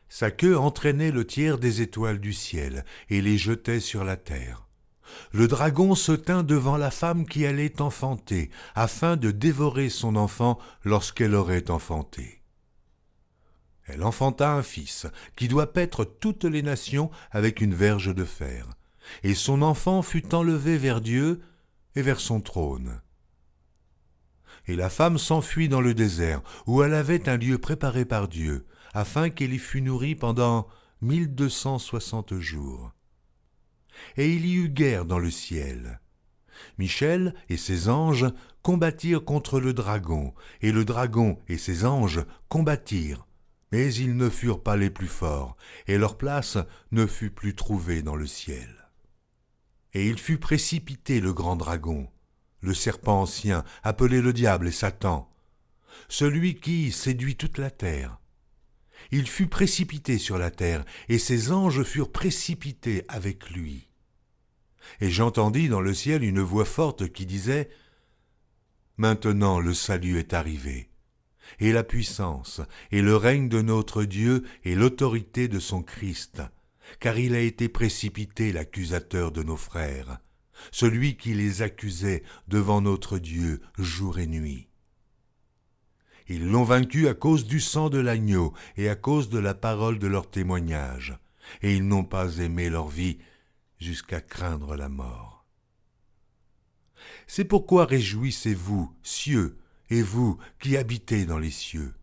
Sa queue entraînait le tiers des étoiles du ciel et les jetait sur la terre. Le dragon se tint devant la femme qui allait enfanter, afin de dévorer son enfant lorsqu'elle aurait enfanté. Elle enfanta un fils, qui doit paître toutes les nations avec une verge de fer, et son enfant fut enlevé vers Dieu et vers son trône. Et la femme s'enfuit dans le désert, où elle avait un lieu préparé par Dieu, afin qu'elle y fût nourrie pendant 1260 jours. Et il y eut guerre dans le ciel. Michel et ses anges combattirent contre le dragon, et le dragon et ses anges combattirent, mais ils ne furent pas les plus forts, et leur place ne fut plus trouvée dans le ciel. Et il fut précipité le grand dragon, le serpent ancien, appelé le diable et Satan, celui qui séduit toute la terre. Il fut précipité sur la terre, et ses anges furent précipités avec lui. Et j'entendis dans le ciel une voix forte qui disait : Maintenant le salut est arrivé, et la puissance, et le règne de notre Dieu, et l'autorité de son Christ, car il a été précipité l'accusateur de nos frères, celui qui les accusait devant notre Dieu jour et nuit. Ils l'ont vaincu à cause du sang de l'agneau et à cause de la parole de leur témoignage, et ils n'ont pas aimé leur vie jusqu'à craindre la mort. C'est pourquoi réjouissez-vous, cieux, et vous qui habitez dans les cieux.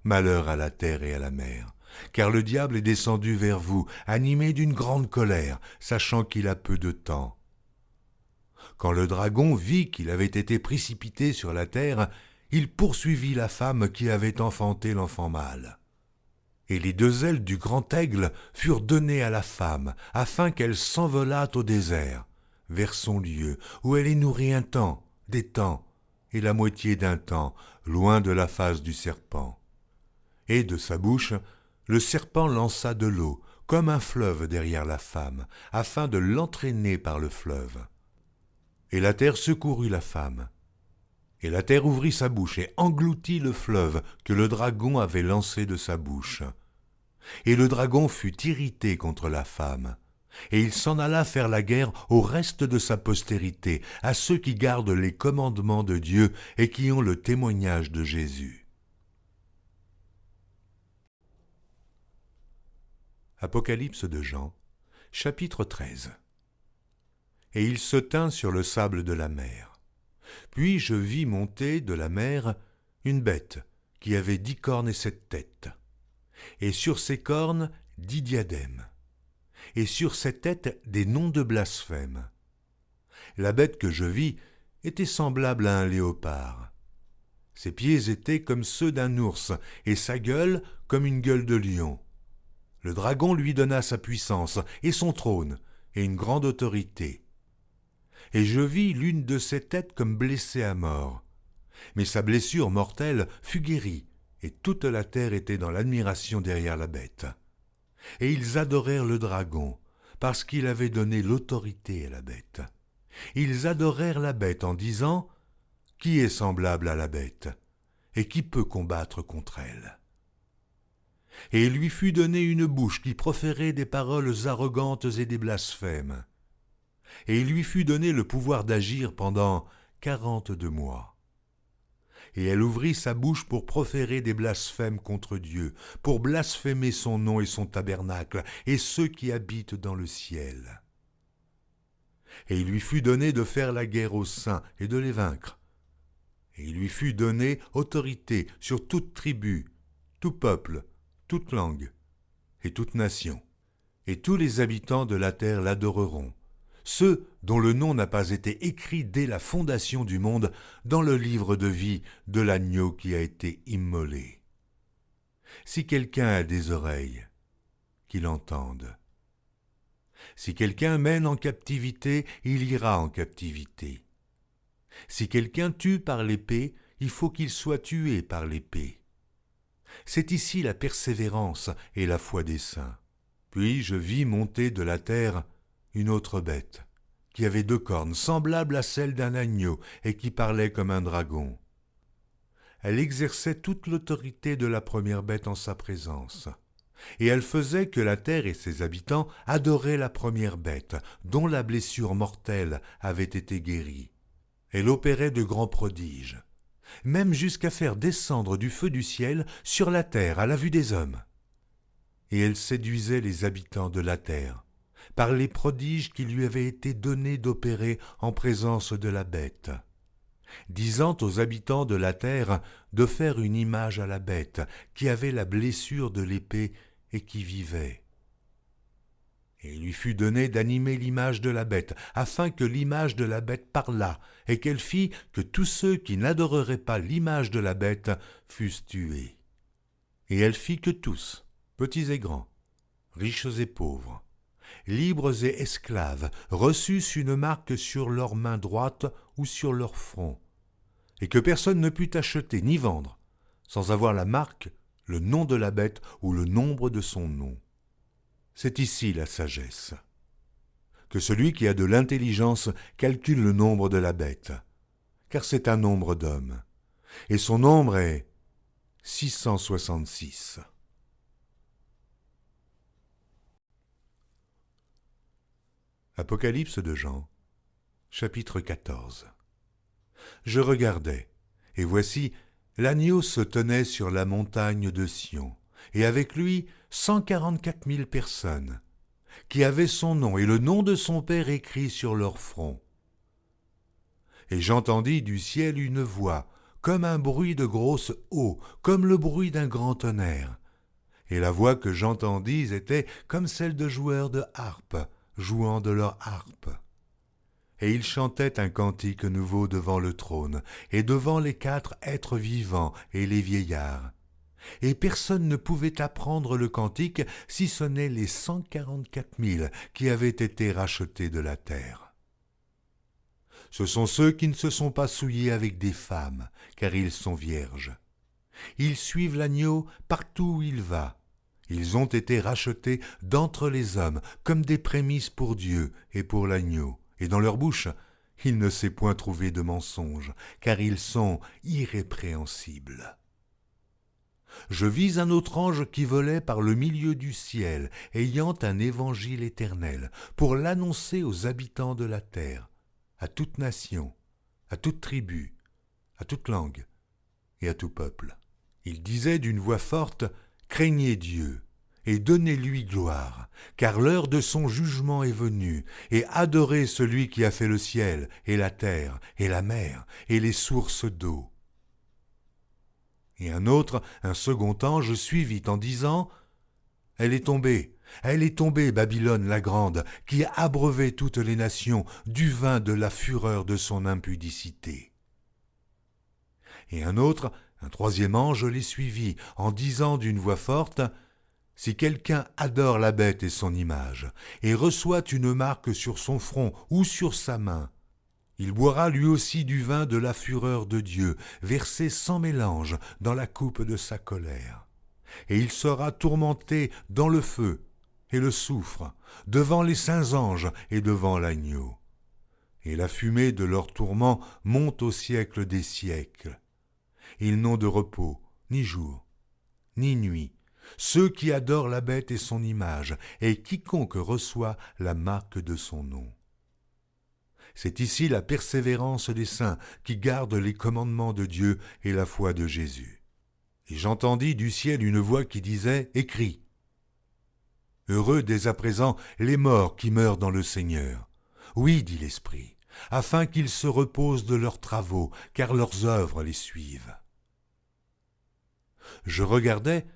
Malheur à la terre et à la mer, car le diable est descendu vers vous, animé d'une grande colère, sachant qu'il a peu de temps. Quand le dragon vit qu'il avait été précipité sur la terre, il poursuivit la femme qui avait enfanté l'enfant mâle. Et les deux ailes du grand aigle furent données à la femme, afin qu'elle s'envolât au désert, vers son lieu, où elle est nourrie un temps, des temps, et la moitié d'un temps, loin de la face du serpent. Et de sa bouche, le serpent lança de l'eau, comme un fleuve derrière la femme, afin de l'entraîner par le fleuve. Et la terre secourut la femme. Et la terre ouvrit sa bouche et engloutit le fleuve que le dragon avait lancé de sa bouche. Et le dragon fut irrité contre la femme, et il s'en alla faire la guerre au reste de sa postérité, à ceux qui gardent les commandements de Dieu et qui ont le témoignage de Jésus. Apocalypse de Jean, chapitre 13. Et il se tint sur le sable de la mer. Puis je vis monter de la mer une bête qui avait 10 cornes et 7 têtes, et sur ses cornes 10 diadèmes, et sur ses têtes des noms de blasphème. La bête que je vis était semblable à un léopard. Ses pieds étaient comme ceux d'un ours, et sa gueule comme une gueule de lion. Le dragon lui donna sa puissance, et son trône, et une grande autorité. Et je vis l'une de ses têtes comme blessée à mort. Mais sa blessure mortelle fut guérie, et toute la terre était dans l'admiration derrière la bête. Et ils adorèrent le dragon, parce qu'il avait donné l'autorité à la bête. Ils adorèrent la bête en disant : Qui est semblable à la bête, et qui peut combattre contre elle ? Et il lui fut donné une bouche qui proférait des paroles arrogantes et des blasphèmes. Et il lui fut donné le pouvoir d'agir pendant 42 mois. Et elle ouvrit sa bouche pour proférer des blasphèmes contre Dieu, pour blasphémer son nom et son tabernacle, et ceux qui habitent dans le ciel. Et il lui fut donné de faire la guerre aux saints et de les vaincre. Et il lui fut donné autorité sur toute tribu, tout peuple, toute langue et toute nation. Et tous les habitants de la terre l'adoreront, ceux dont le nom n'a pas été écrit dès la fondation du monde dans le livre de vie de l'agneau qui a été immolé. Si quelqu'un a des oreilles, qu'il entende. Si quelqu'un mène en captivité, il ira en captivité. Si quelqu'un tue par l'épée, il faut qu'il soit tué par l'épée. C'est ici la persévérance et la foi des saints. Puis je vis monter de la terre une autre bête, qui avait 2 cornes, semblables à celles d'un agneau, et qui parlait comme un dragon. Elle exerçait toute l'autorité de la première bête en sa présence, et elle faisait que la terre et ses habitants adoraient la première bête, dont la blessure mortelle avait été guérie. Elle opérait de grands prodiges, même jusqu'à faire descendre du feu du ciel sur la terre à la vue des hommes. Et elle séduisait les habitants de la terre, par les prodiges qui lui avaient été donnés d'opérer en présence de la bête, disant aux habitants de la terre de faire une image à la bête qui avait la blessure de l'épée et qui vivait. Et il lui fut donné d'animer l'image de la bête, afin que l'image de la bête parlât, et qu'elle fît que tous ceux qui n'adoreraient pas l'image de la bête fussent tués. Et elle fit que tous, petits et grands, riches et pauvres, libres et esclaves, reçussent une marque sur leur main droite ou sur leur front, et que personne ne put acheter ni vendre, sans avoir la marque, le nom de la bête ou le nombre de son nom. C'est ici la sagesse. Que celui qui a de l'intelligence calcule le nombre de la bête, car c'est un nombre d'hommes, et son nombre est 666. Apocalypse de Jean, chapitre 14. Je regardais, et voici, l'agneau se tenait sur la montagne de Sion, et avec lui 144 000 personnes, qui avaient son nom et le nom de son Père écrit sur leur front. Et j'entendis du ciel une voix, comme un bruit de grosse eau, comme le bruit d'un grand tonnerre. Et la voix que j'entendis était comme celle de joueurs de harpe, jouant de leur harpe. Et ils chantaient un cantique nouveau devant le trône, et devant les 4 êtres vivants et les vieillards. Et personne ne pouvait apprendre le cantique, si ce n'est les 144 000 qui avaient été rachetés de la terre. Ce sont ceux qui ne se sont pas souillés avec des femmes, car ils sont vierges. Ils suivent l'agneau partout où il va. Ils ont été rachetés d'entre les hommes, comme des prémices pour Dieu et pour l'agneau. Et dans leur bouche, il ne s'est point trouvé de mensonge, car ils sont irrépréhensibles. Je vis un autre ange qui volait par le milieu du ciel, ayant un évangile éternel, pour l'annoncer aux habitants de la terre, à toute nation, à toute tribu, à toute langue et à tout peuple. Il disait d'une voix forte, « Craignez Dieu et donnez-lui gloire, car l'heure de son jugement est venue, et adorez celui qui a fait le ciel et la terre et la mer et les sources d'eau. » Et un autre, un second ange, suivit en disant, « Elle est tombée, Babylone la grande, qui a abreuvé toutes les nations du vin de la fureur de son impudicité. » Et un autre, un troisième ange, les suivit, en disant d'une voix forte, « Si quelqu'un adore la bête et son image, et reçoit une marque sur son front ou sur sa main, il boira lui aussi du vin de la fureur de Dieu, versé sans mélange dans la coupe de sa colère. Et il sera tourmenté dans le feu et le soufre, devant les saints anges et devant l'agneau. Et la fumée de leur tourment monte au siècle des siècles. Ils n'ont de repos, ni jour, ni nuit, ceux qui adorent la bête et son image, et quiconque reçoit la marque de son nom. C'est ici la persévérance des saints qui gardent les commandements de Dieu et la foi de Jésus. Et j'entendis du ciel une voix qui disait, « Écris. Heureux dès à présent les morts qui meurent dans le Seigneur. Oui, dit l'Esprit, afin qu'ils se reposent de leurs travaux, car leurs œuvres les suivent. » Je regardais,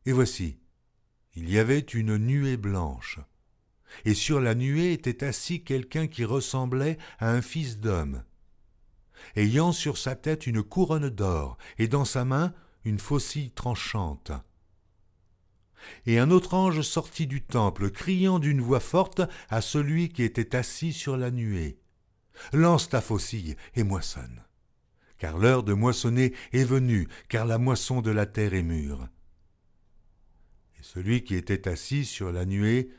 et voici, il y avait une nuée blanche. Et sur la nuée était assis quelqu'un qui ressemblait à un fils d'homme, ayant sur sa tête une couronne d'or, et dans sa main une faucille tranchante. Et un autre ange sortit du temple, criant d'une voix forte à celui qui était assis sur la nuée, « Lance ta faucille et moissonne, car l'heure de moissonner est venue, car la moisson de la terre est mûre. » Et celui qui était assis sur la nuée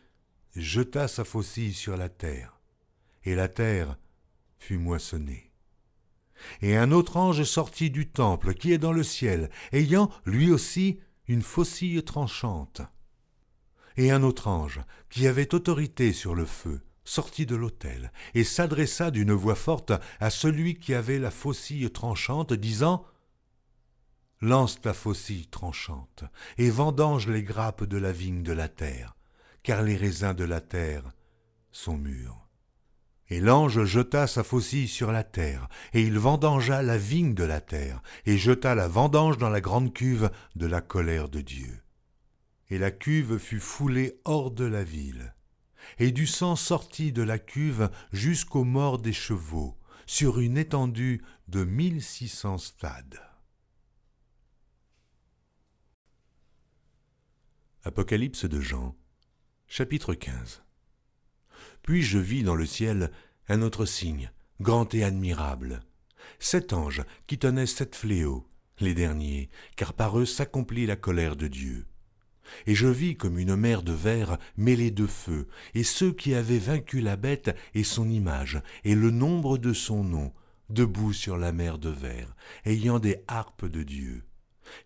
jeta sa faucille sur la terre, et la terre fut moissonnée. Et un autre ange sortit du temple qui est dans le ciel, ayant lui aussi une faucille tranchante. Et un autre ange, qui avait autorité sur le feu, sortit de l'autel, et s'adressa d'une voix forte à celui qui avait la faucille tranchante, disant, « Lance ta faucille tranchante, et vendange les grappes de la vigne de la terre, car les raisins de la terre sont mûrs. » Et l'ange jeta sa faucille sur la terre, et il vendangea la vigne de la terre, et jeta la vendange dans la grande cuve de la colère de Dieu. Et la cuve fut foulée hors de la ville, et du sang sortit de la cuve jusqu'aux morts des chevaux, sur une étendue de 1600 stades. Apocalypse de Jean, chapitre 15. Puis je vis dans le ciel un autre signe, grand et admirable. 7 anges qui tenaient 7 fléaux, les derniers, car par eux s'accomplit la colère de Dieu. Et je vis comme une mer de verre mêlée de feu, et ceux qui avaient vaincu la bête et son image, et le nombre de son nom, debout sur la mer de verre, ayant des harpes de Dieu.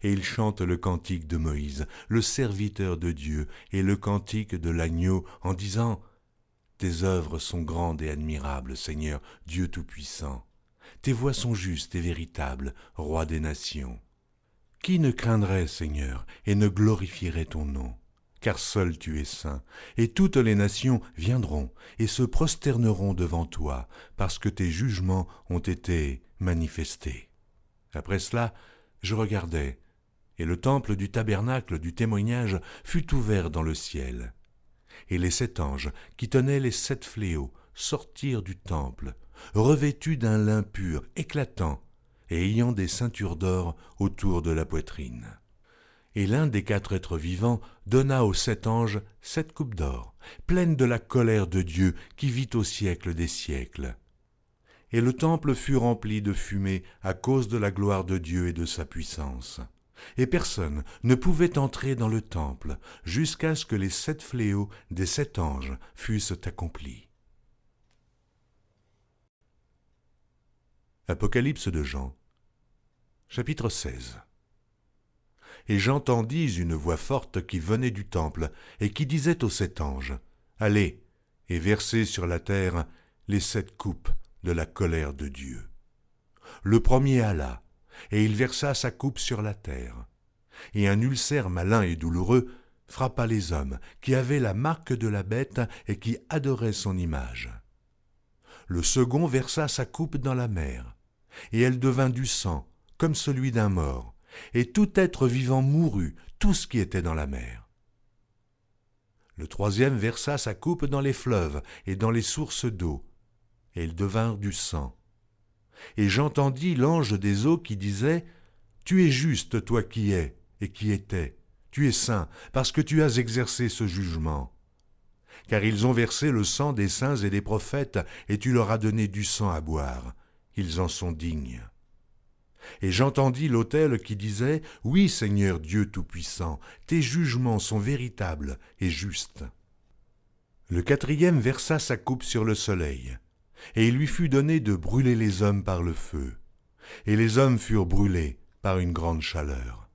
Et ils chantent le cantique de Moïse, le serviteur de Dieu, et le cantique de l'agneau, en disant « Tes œuvres sont grandes et admirables, Seigneur, Dieu Tout-Puissant. Tes voies sont justes et véritables, Roi des nations. » Qui ne craindrait, Seigneur, et ne glorifierait ton nom? Car seul tu es saint, et toutes les nations viendront et se prosterneront devant toi, parce que tes jugements ont été manifestés. Après cela, je regardai, et le temple du tabernacle du témoignage fut ouvert dans le ciel. Et les 7 anges, qui tenaient les 7 fléaux, sortirent du temple, revêtus d'un lin pur, éclatant, et ayant des ceintures d'or autour de la poitrine. Et l'un des 4 êtres vivants donna aux 7 anges 7 coupes d'or, pleines de la colère de Dieu qui vit au siècle des siècles. Et le temple fut rempli de fumée à cause de la gloire de Dieu et de sa puissance. Et personne ne pouvait entrer dans le temple jusqu'à ce que les 7 fléaux des 7 anges fussent accomplis. Apocalypse de Jean, chapitre 16. Et j'entendis une voix forte qui venait du temple et qui disait aux 7 anges, « Allez, et versez sur la terre les 7 coupes de la colère de Dieu. » Le premier alla, et il versa sa coupe sur la terre. Et un ulcère malin et douloureux frappa les hommes qui avaient la marque de la bête et qui adoraient son image. Le second versa sa coupe dans la mer, et elle devint du sang, comme celui d'un mort, et tout être vivant mourut, tout ce qui était dans la mer. Le troisième versa sa coupe dans les fleuves et dans les sources d'eau, et ils devinrent du sang. Et j'entendis l'ange des eaux qui disait, « Tu es juste, toi qui es et qui étais, tu es saint, parce que tu as exercé ce jugement. Car ils ont versé le sang des saints et des prophètes, et tu leur as donné du sang à boire. Ils en sont dignes. » Et j'entendis l'autel qui disait, « Oui, Seigneur Dieu Tout-Puissant, tes jugements sont véritables et justes. » Le quatrième versa sa coupe sur le soleil, et il lui fut donné de brûler les hommes par le feu. Et les hommes furent brûlés par une grande chaleur.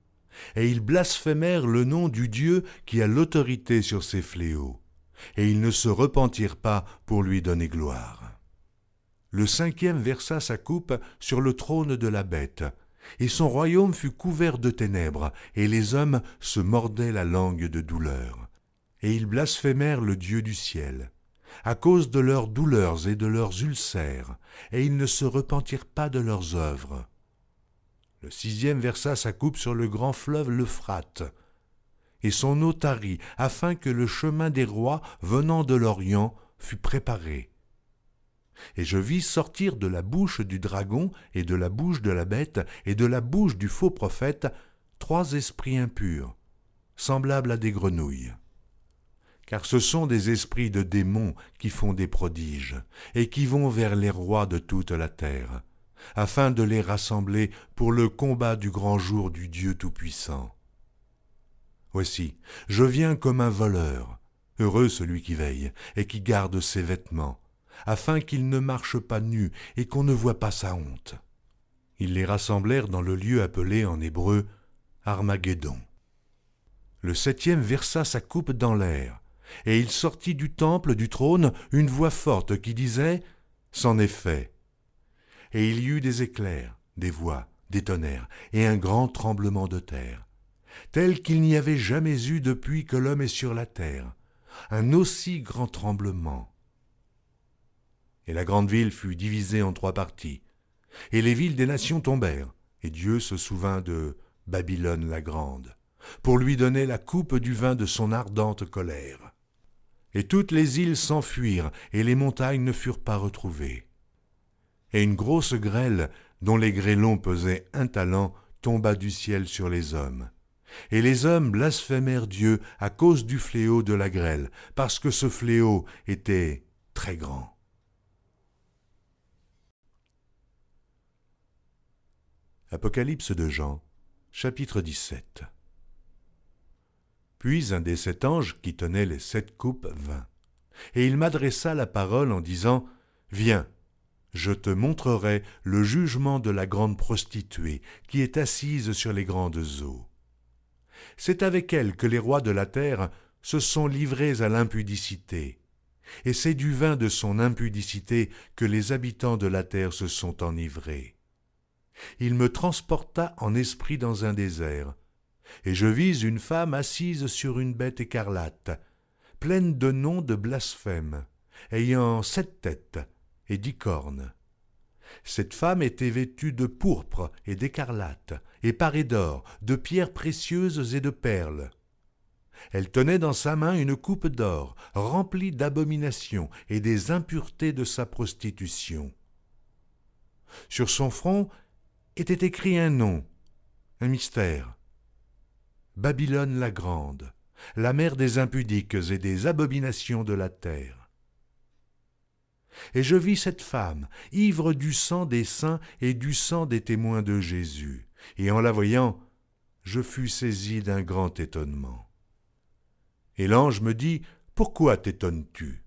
Et ils blasphémèrent le nom du Dieu qui a l'autorité sur ces fléaux. Et ils ne se repentirent pas pour lui donner gloire. Le cinquième versa sa coupe sur le trône de la bête, et son royaume fut couvert de ténèbres, et les hommes se mordaient la langue de douleur. Et ils blasphémèrent le Dieu du ciel, à cause de leurs douleurs et de leurs ulcères, et ils ne se repentirent pas de leurs œuvres. Le sixième versa sa coupe sur le grand fleuve l'Euphrate, et son eau tarit, afin que le chemin des rois venant de l'Orient fût préparé. Et je vis sortir de la bouche du dragon et de la bouche de la bête et de la bouche du faux prophète 3 esprits impurs, semblables à des grenouilles. Car ce sont des esprits de démons qui font des prodiges et qui vont vers les rois de toute la terre, afin de les rassembler pour le combat du grand jour du Dieu Tout-Puissant. Voici, je viens comme un voleur, heureux celui qui veille et qui garde ses vêtements, afin qu'il ne marche pas nu et qu'on ne voie pas sa honte. Ils les rassemblèrent dans le lieu appelé en hébreu Armageddon. Le septième versa sa coupe dans l'air, et il sortit du temple du trône une voix forte qui disait « C'en est fait ». Et il y eut des éclairs, des voix, des tonnerres, et un grand tremblement de terre, tel qu'il n'y avait jamais eu depuis que l'homme est sur la terre, un aussi grand tremblement. Et la grande ville fut divisée en 3 parties, et les villes des nations tombèrent, et Dieu se souvint de Babylone la grande, pour lui donner la coupe du vin de son ardente colère. Et toutes les îles s'enfuirent, et les montagnes ne furent pas retrouvées. Et une grosse grêle, dont les grêlons pesaient 1 talent, tomba du ciel sur les hommes. Et les hommes blasphémèrent Dieu à cause du fléau de la grêle, parce que ce fléau était très grand. Apocalypse de Jean, chapitre 17. Puis un des 7 anges qui tenait les 7 coupes vint, et il m'adressa la parole en disant « Viens, je te montrerai le jugement de la grande prostituée qui est assise sur les grandes eaux. C'est avec elle que les rois de la terre se sont livrés à l'impudicité, et c'est du vin de son impudicité que les habitants de la terre se sont enivrés. Il me transporta en esprit dans un désert, et je vis une femme assise sur une bête écarlate, pleine de noms de blasphème, ayant 7 têtes et 10 cornes. Cette femme était vêtue de pourpre et d'écarlate, et parée d'or, de pierres précieuses et de perles. Elle tenait dans sa main une coupe d'or, remplie d'abominations et des impuretés de sa prostitution. Sur son front était écrit un nom, un mystère. Babylone la grande, la mère des impudiques et des abominations de la terre. Et je vis cette femme, ivre du sang des saints et du sang des témoins de Jésus. Et en la voyant, je fus saisi d'un grand étonnement. Et l'ange me dit, « Pourquoi t'étonnes-tu ?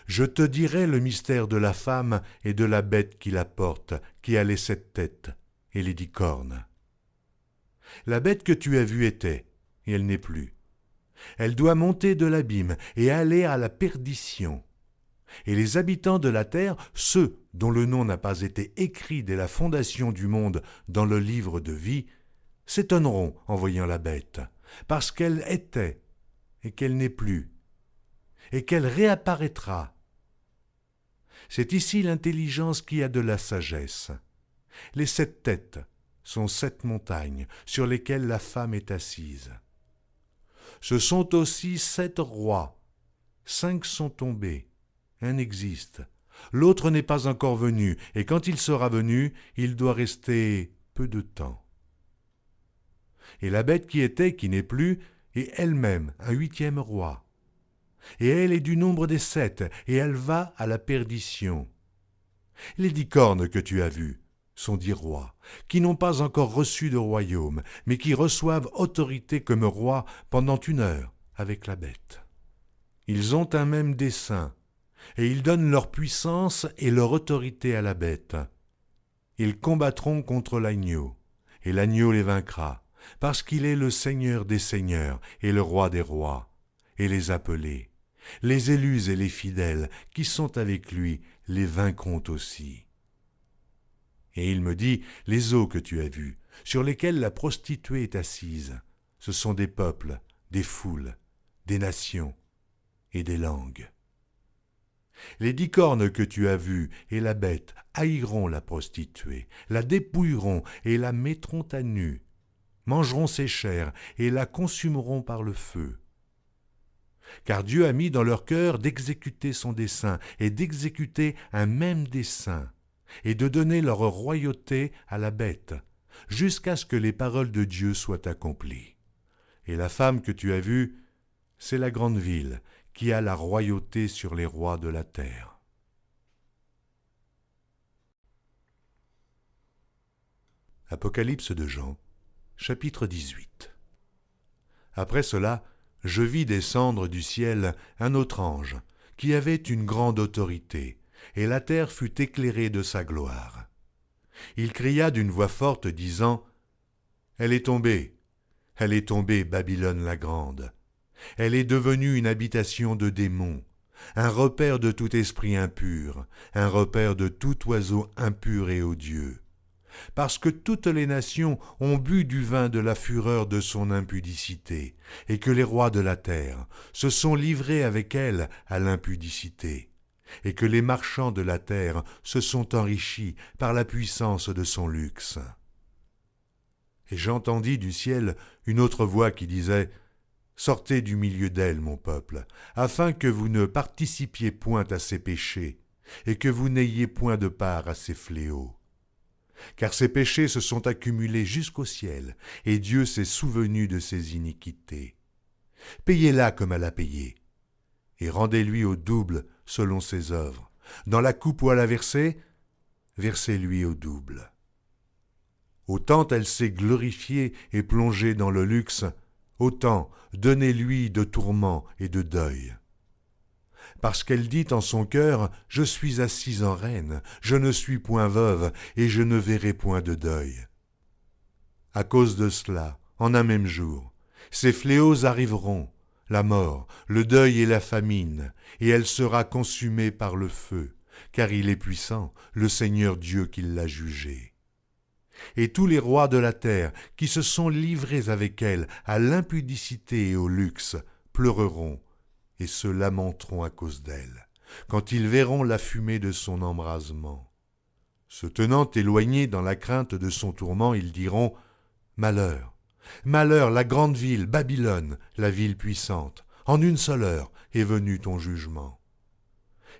Je te dirai le mystère de la femme et de la bête qui la porte, qui a les 7 têtes et les 10 cornes. La bête que tu as vue était, et elle n'est plus. Elle doit monter de l'abîme et aller à la perdition. Et les habitants de la terre, ceux dont le nom n'a pas été écrit dès la fondation du monde dans le livre de vie, s'étonneront en voyant la bête, parce qu'elle était et qu'elle n'est plus, et qu'elle réapparaîtra. C'est ici l'intelligence qui a de la sagesse. Les 7 têtes sont 7 montagnes sur lesquelles la femme est assise. Ce sont aussi 7 rois, 5 sont tombés, un existe, l'autre n'est pas encore venu, et quand il sera venu, il doit rester peu de temps. Et la bête qui était, qui n'est plus, est elle-même un 8e roi. Et elle est du nombre des 7, et elle va à la perdition. Les 10 cornes que tu as vues sont 10 rois, qui n'ont pas encore reçu de royaume, mais qui reçoivent autorité comme rois pendant 1 heure avec la bête. Ils ont un même dessein, et ils donnent leur puissance et leur autorité à la bête. Ils combattront contre l'agneau, et l'agneau les vaincra, parce qu'il est le Seigneur des seigneurs et le Roi des rois, et les appelés, les élus et les fidèles qui sont avec lui les vaincront aussi. Et il me dit, les eaux que tu as vues, sur lesquelles la prostituée est assise, ce sont des peuples, des foules, des nations et des langues. Les 10 cornes que tu as vues et la bête haïront la prostituée, la dépouilleront et la mettront à nu, mangeront ses chairs et la consumeront par le feu. Car Dieu a mis dans leur cœur d'exécuter son dessein et d'exécuter un même dessein, et de donner leur royauté à la bête, jusqu'à ce que les paroles de Dieu soient accomplies. Et la femme que tu as vue, c'est la grande ville qui a la royauté sur les rois de la terre. Apocalypse de Jean, chapitre 18. Après cela, je vis descendre du ciel un autre ange, qui avait une grande autorité, et la terre fut éclairée de sa gloire. Il cria d'une voix forte, disant « Elle est tombée, Babylone la grande. Elle est devenue une habitation de démons, un repère de tout esprit impur, un repère de tout oiseau impur et odieux. Parce que toutes les nations ont bu du vin de la fureur de son impudicité, et que les rois de la terre se sont livrés avec elle à l'impudicité, et que les marchands de la terre se sont enrichis par la puissance de son luxe. Et j'entendis du ciel une autre voix qui disait « Sortez du milieu d'elle, mon peuple, afin que vous ne participiez point à ses péchés, et que vous n'ayez point de part à ses fléaux. Car ses péchés se sont accumulés jusqu'au ciel, et Dieu s'est souvenu de ses iniquités. Payez-la comme elle a payé, et rendez-lui au double selon ses œuvres. Dans la coupe où elle a versé, versez-lui au double. Autant elle s'est glorifiée et plongée dans le luxe, autant donnez-lui de tourments et de deuil. Parce qu'elle dit en son cœur, « Je suis assise en reine, je ne suis point veuve, et je ne verrai point de deuil. » À cause de cela, en un même jour, ces fléaux arriveront, la mort, le deuil et la famine, et elle sera consumée par le feu, car il est puissant, le Seigneur Dieu qui l'a jugée. Et tous les rois de la terre qui se sont livrés avec elle à l'impudicité et au luxe pleureront et se lamenteront à cause d'elle, quand ils verront la fumée de son embrasement. Se tenant éloignés dans la crainte de son tourment, ils diront « Malheur, malheur, la grande ville, Babylone, la ville puissante, en une seule heure est venu ton jugement. »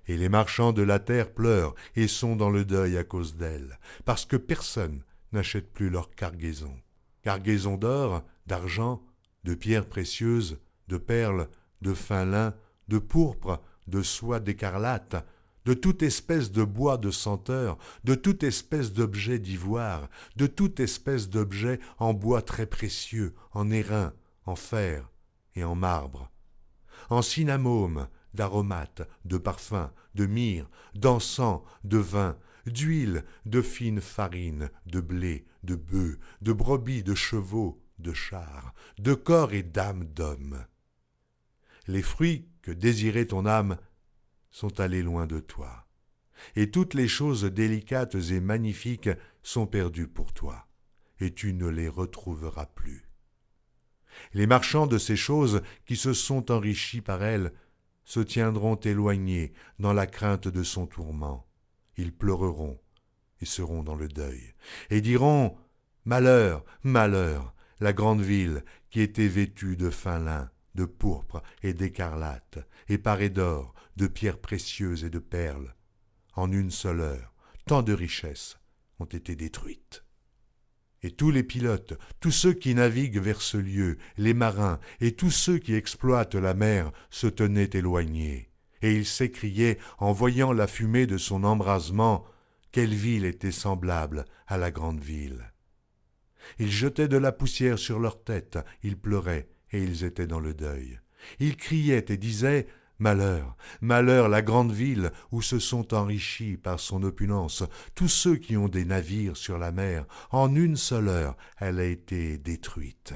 Et les marchands de la terre pleurent et sont dans le deuil à cause d'elle, parce que personne n'achète plus leur cargaison. Cargaison d'or, d'argent, de pierres précieuses, de perles, de fin lin, de pourpre, de soie d'écarlate, de toute espèce de bois de senteur, de toute espèce d'objet d'ivoire, de toute espèce d'objet en bois très précieux, en airain, en fer et en marbre, en cinnamome, d'aromates, de parfums, de myrrhe, d'encens, de vin, d'huile, de fine farine, de blé, de bœufs, de brebis, de chevaux, de chars, de corps et d'âmes d'hommes. Les fruits que désirait ton âme sont allés loin de toi, et toutes les choses délicates et magnifiques sont perdues pour toi, et tu ne les retrouveras plus. Les marchands de ces choses qui se sont enrichis par elles se tiendront éloignés dans la crainte de son tourment. Ils pleureront et seront dans le deuil, et diront « Malheur, malheur, la grande ville qui était vêtue de fin lin, de pourpre et d'écarlate, et parée d'or, de pierres précieuses et de perles. En une seule heure, tant de richesses ont été détruites. » Et tous les pilotes, tous ceux qui naviguent vers ce lieu, les marins et tous ceux qui exploitent la mer se tenaient éloignés. Et ils s'écriaient, en voyant la fumée de son embrasement, quelle ville était semblable à la grande ville. Ils jetaient de la poussière sur leurs têtes, ils pleuraient et ils étaient dans le deuil. Ils criaient et disaient « Malheur, malheur, la grande ville où se sont enrichis par son opulence tous ceux qui ont des navires sur la mer, en une seule heure elle a été détruite. »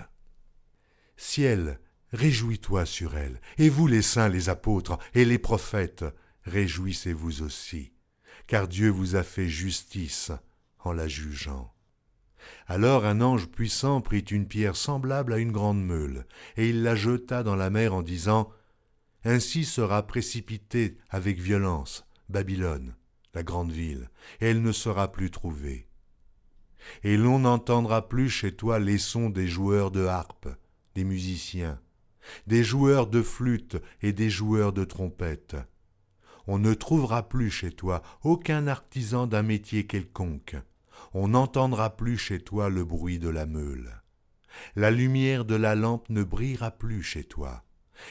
Ciel, réjouis-toi sur elle, et vous les saints, les apôtres et les prophètes, réjouissez-vous aussi, car Dieu vous a fait justice en la jugeant. Alors un ange puissant prit une pierre semblable à une grande meule, et il la jeta dans la mer en disant « Ainsi sera précipitée avec violence Babylone, la grande ville, et elle ne sera plus trouvée. Et l'on n'entendra plus chez toi les sons des joueurs de harpe, des musiciens, des joueurs de flûte et des joueurs de trompette. On ne trouvera plus chez toi aucun artisan d'un métier quelconque. On n'entendra plus chez toi le bruit de la meule. La lumière de la lampe ne brillera plus chez toi,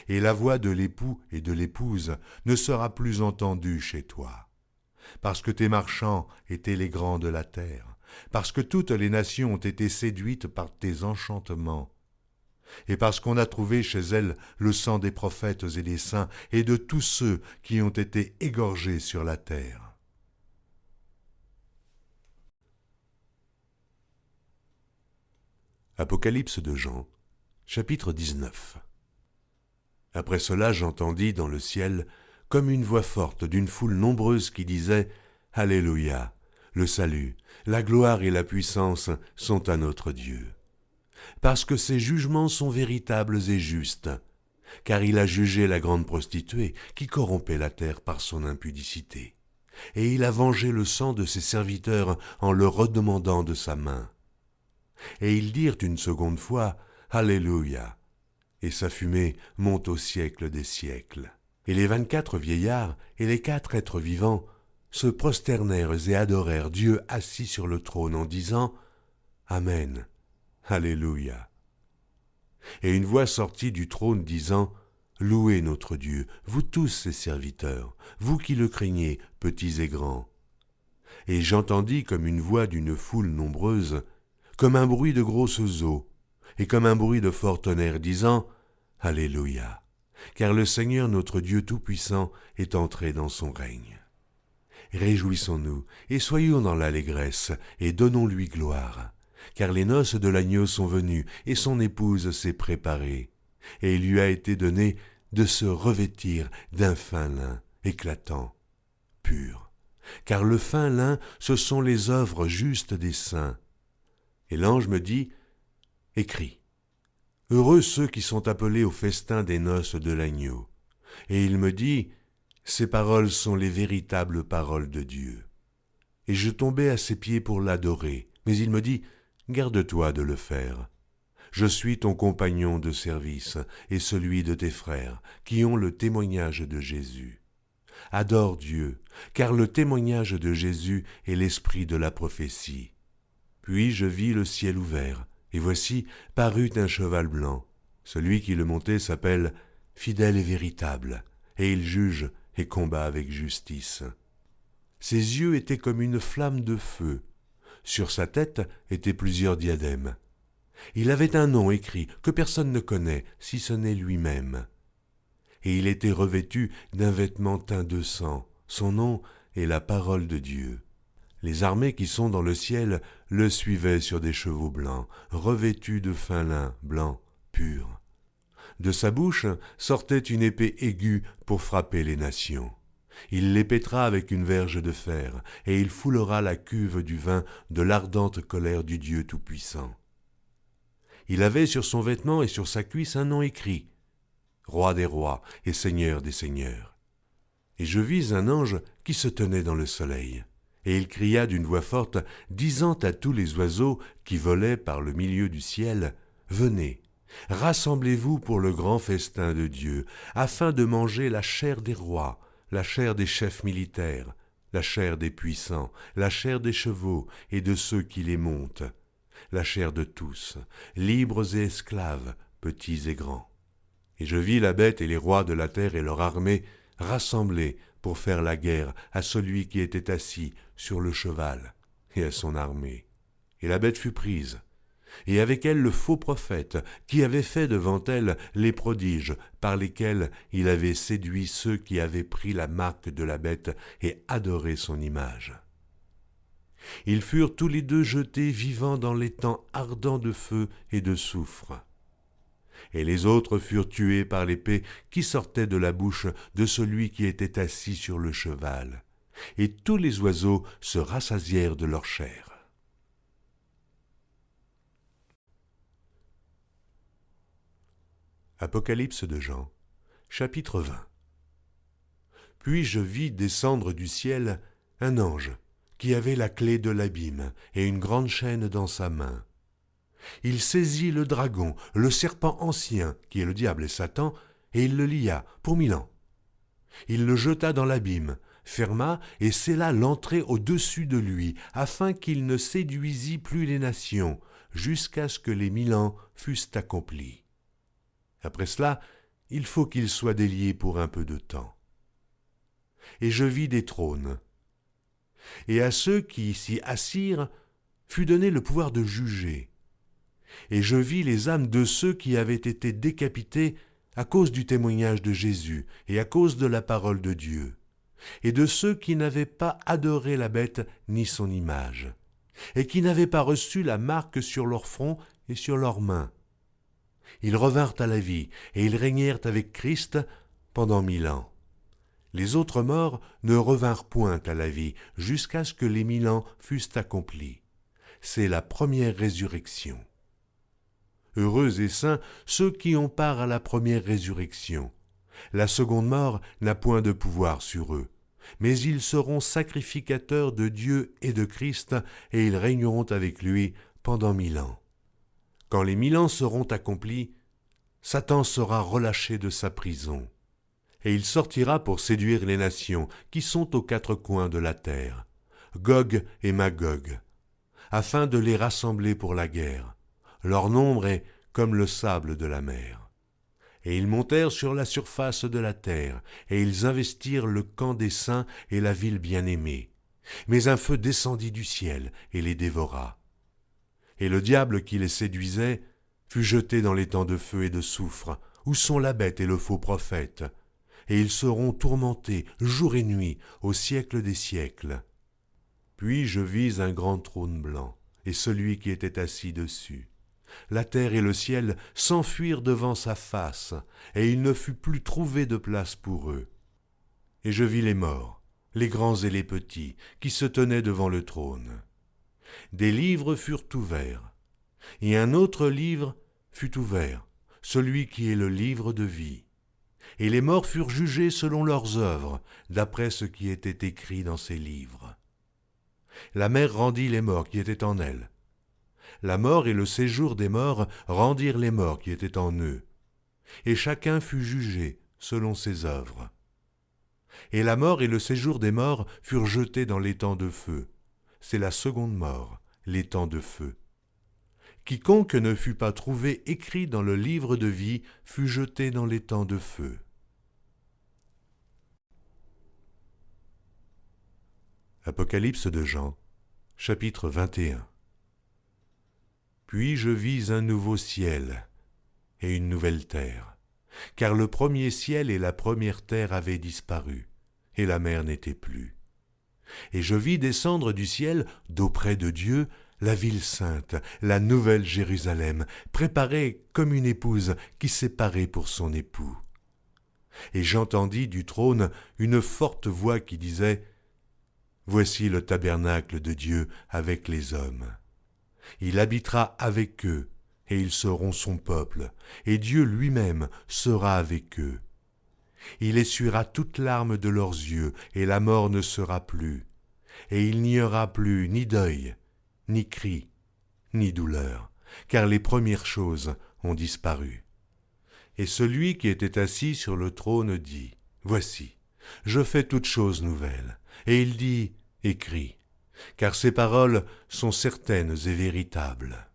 et la voix de l'époux et de l'épouse ne sera plus entendue chez toi. Parce que tes marchands étaient les grands de la terre, parce que toutes les nations ont été séduites par tes enchantements, et parce qu'on a trouvé chez elles le sang des prophètes et des saints et de tous ceux qui ont été égorgés sur la terre. Apocalypse de Jean, chapitre 19. Après cela, j'entendis dans le ciel comme une voix forte d'une foule nombreuse qui disait « Alléluia, le salut, la gloire et la puissance sont à notre Dieu. Parce que ses jugements sont véritables et justes, car il a jugé la grande prostituée qui corrompait la terre par son impudicité. Et il a vengé le sang de ses serviteurs en le redemandant de sa main. Et ils dirent une seconde fois « Alléluia !» Et sa fumée monte au siècle des siècles. Et les 24 vieillards et les 4 êtres vivants se prosternèrent et adorèrent Dieu assis sur le trône en disant « Amen, Alléluia !» Et une voix sortit du trône disant Louez notre Dieu, vous tous ses serviteurs, vous qui le craignez, petits et grands. Et j'entendis comme une voix d'une foule nombreuse, comme un bruit de grosses eaux, et comme un bruit de fort tonnerre, disant « Alléluia » car le Seigneur notre Dieu Tout-Puissant est entré dans son règne. Réjouissons-nous et soyons dans l'allégresse et donnons-lui gloire, car les noces de l'agneau sont venues et son épouse s'est préparée, et il lui a été donné de se revêtir d'un fin lin éclatant, pur, car le fin lin, ce sont les œuvres justes des saints. Et l'ange me dit, écris. Heureux ceux qui sont appelés au festin des noces de l'agneau. Et il me dit, ces paroles sont les véritables paroles de Dieu. Et je tombai à ses pieds pour l'adorer, mais il me dit, garde-toi de le faire. Je suis ton compagnon de service et celui de tes frères, qui ont le témoignage de Jésus. Adore Dieu, car le témoignage de Jésus est l'esprit de la prophétie. Puis je vis le ciel ouvert, et voici parut un cheval blanc. Celui qui le montait s'appelle Fidèle et véritable, et il juge et combat avec justice. Ses yeux étaient comme une flamme de feu. Sur sa tête étaient plusieurs diadèmes. Il avait un nom écrit que personne ne connaît, si ce n'est lui-même. Et il était revêtu d'un vêtement teint de sang. Son nom est la parole de Dieu. Les armées qui sont dans le ciel le suivaient sur des chevaux blancs, revêtus de fin lin blanc, pur. De sa bouche sortait une épée aiguë pour frapper les nations. Il les pètera avec une verge de fer, et il foulera la cuve du vin de l'ardente colère du Dieu Tout-Puissant. Il avait sur son vêtement et sur sa cuisse un nom écrit, Roi des rois et Seigneur des seigneurs. Et je vis un ange qui se tenait dans le soleil. Et il cria d'une voix forte, disant à tous les oiseaux qui volaient par le milieu du ciel, « Venez, rassemblez-vous pour le grand festin de Dieu, afin de manger la chair des rois, la chair des chefs militaires, la chair des puissants, la chair des chevaux et de ceux qui les montent, la chair de tous, libres et esclaves, petits et grands. » Et je vis la bête et les rois de la terre et leur armée rassemblés pour faire la guerre à celui qui était assis sur le cheval et à son armée. Et la bête fut prise, et avec elle le faux prophète qui avait fait devant elle les prodiges par lesquels il avait séduit ceux qui avaient pris la marque de la bête et adoré son image. Ils furent tous les deux jetés vivants dans l'étang ardent de feu et de soufre. Et les autres furent tués par l'épée qui sortait de la bouche de celui qui était assis sur le cheval. Et tous les oiseaux se rassasièrent de leur chair. Apocalypse de Jean, chapitre 20. Puis je vis descendre du ciel un ange qui avait la clé de l'abîme et une grande chaîne dans sa main. Il saisit le dragon, le serpent ancien, qui est le diable et Satan, et il le lia pour 1000 ans. Il le jeta dans l'abîme, ferma et scella l'entrée au-dessus de lui, afin qu'il ne séduisît plus les nations, jusqu'à ce que les 1000 ans fussent accomplis. Après cela, il faut qu'il soit délié pour un peu de temps. Et je vis des trônes. Et à ceux qui s'y assirent fut donné le pouvoir de juger. Et je vis les âmes de ceux qui avaient été décapités à cause du témoignage de Jésus et à cause de la parole de Dieu, et de ceux qui n'avaient pas adoré la bête ni son image, et qui n'avaient pas reçu la marque sur leur front et sur leurs mains. Ils revinrent à la vie, et ils régnèrent avec Christ pendant 1000 ans. Les autres morts ne revinrent point à la vie, jusqu'à ce que les 1000 ans fussent accomplis. C'est la première résurrection. Heureux et saints ceux qui ont part à la première résurrection. La seconde mort n'a point de pouvoir sur eux, mais ils seront sacrificateurs de Dieu et de Christ, et ils régneront avec lui pendant 1000 ans. Quand les 1000 ans seront accomplis, Satan sera relâché de sa prison, et il sortira pour séduire les nations qui sont aux 4 coins de la terre, Gog et Magog, afin de les rassembler pour la guerre. Leur nombre est comme le sable de la mer. Et ils montèrent sur la surface de la terre, et ils investirent le camp des saints et la ville bien-aimée. Mais un feu descendit du ciel et les dévora. Et le diable qui les séduisait fut jeté dans les temps de feu et de soufre, où sont la bête et le faux prophète, et ils seront tourmentés jour et nuit au siècle des siècles. Puis je vis un grand trône blanc, et celui qui était assis dessus. La terre et le ciel s'enfuirent devant sa face, et il ne fut plus trouvé de place pour eux. Et je vis les morts, les grands et les petits, qui se tenaient devant le trône. Des livres furent ouverts, et un autre livre fut ouvert, celui qui est le livre de vie. Et les morts furent jugés selon leurs œuvres, d'après ce qui était écrit dans ces livres. La mer rendit les morts qui étaient en elle. La mort et le séjour des morts rendirent les morts qui étaient en eux. Et chacun fut jugé selon ses œuvres. Et la mort et le séjour des morts furent jetés dans l'étang de feu. C'est la seconde mort, l'étang de feu. Quiconque ne fut pas trouvé écrit dans le livre de vie fut jeté dans l'étang de feu. Apocalypse de Jean, chapitre 21. Puis je vis un nouveau ciel et une nouvelle terre, car le premier ciel et la première terre avaient disparu, et la mer n'était plus. Et je vis descendre du ciel, d'auprès de Dieu, la ville sainte, la nouvelle Jérusalem, préparée comme une épouse qui s'est parée pour son époux. Et j'entendis du trône une forte voix qui disait « Voici le tabernacle de Dieu avec les hommes. Il habitera avec eux, et ils seront son peuple, et Dieu lui-même sera avec eux. Il essuiera toute larme de leurs yeux, et la mort ne sera plus. Et il n'y aura plus ni deuil, ni cri, ni douleur, car les premières choses ont disparu. Et celui qui était assis sur le trône dit, « Voici, je fais toutes choses nouvelles. » Et il dit, « Écris, car ces paroles sont certaines et véritables. »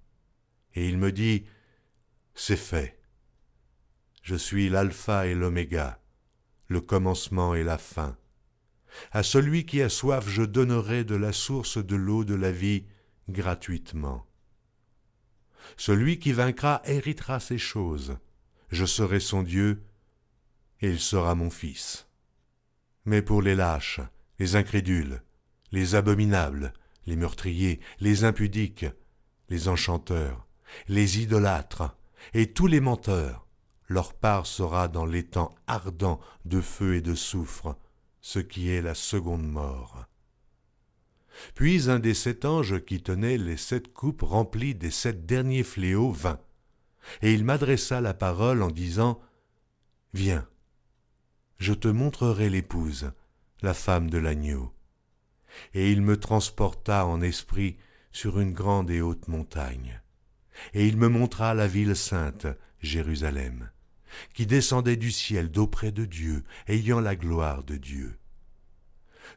Et il me dit, « C'est fait. Je suis l'alpha et l'oméga, le commencement et la fin. À celui qui a soif, je donnerai de la source de l'eau de la vie gratuitement. Celui qui vaincra héritera ces choses. Je serai son Dieu, et il sera mon fils. Mais pour les lâches, les incrédules, les abominables, les meurtriers, les impudiques, les enchanteurs, les idolâtres et tous les menteurs, leur part sera dans l'étang ardent de feu et de soufre, ce qui est la seconde mort. » Puis un des 7 anges qui tenaient les 7 coupes remplies des 7 derniers fléaux vint, et il m'adressa la parole en disant « Viens, je te montrerai l'épouse, la femme de l'agneau. » Et il me transporta en esprit sur une grande et haute montagne. Et il me montra la ville sainte, Jérusalem, qui descendait du ciel d'auprès de Dieu, ayant la gloire de Dieu.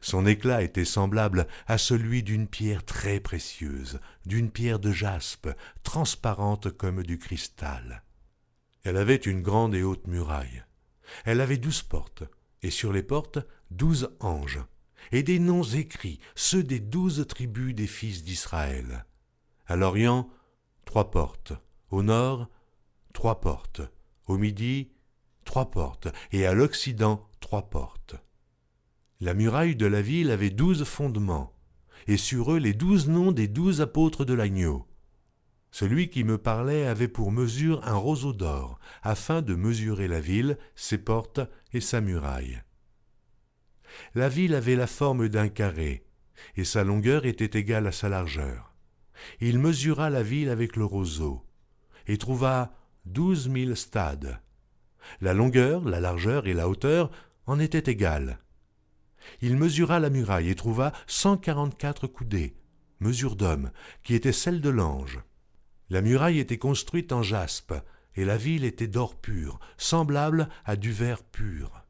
Son éclat était semblable à celui d'une pierre très précieuse, d'une pierre de jaspe, transparente comme du cristal. Elle avait une grande et haute muraille. Elle avait 12 portes, et sur les portes 12 anges, et des noms écrits, ceux des 12 tribus des fils d'Israël. À l'Orient, 3 portes, au nord, 3 portes, au midi, 3 portes, et à l'Occident, 3 portes. La muraille de la ville avait 12 fondements, et sur eux les 12 noms des 12 apôtres de l'agneau. Celui qui me parlait avait pour mesure un roseau d'or, afin de mesurer la ville, ses portes et sa muraille. La ville avait la forme d'un carré, et sa longueur était égale à sa largeur. Il mesura la ville avec le roseau, et trouva 12 000 stades. La longueur, la largeur et la hauteur en étaient égales. Il mesura la muraille et trouva 144 coudées, mesure d'homme, qui était celle de l'ange. La muraille était construite en jaspe, et la ville était d'or pur, semblable à du verre pur.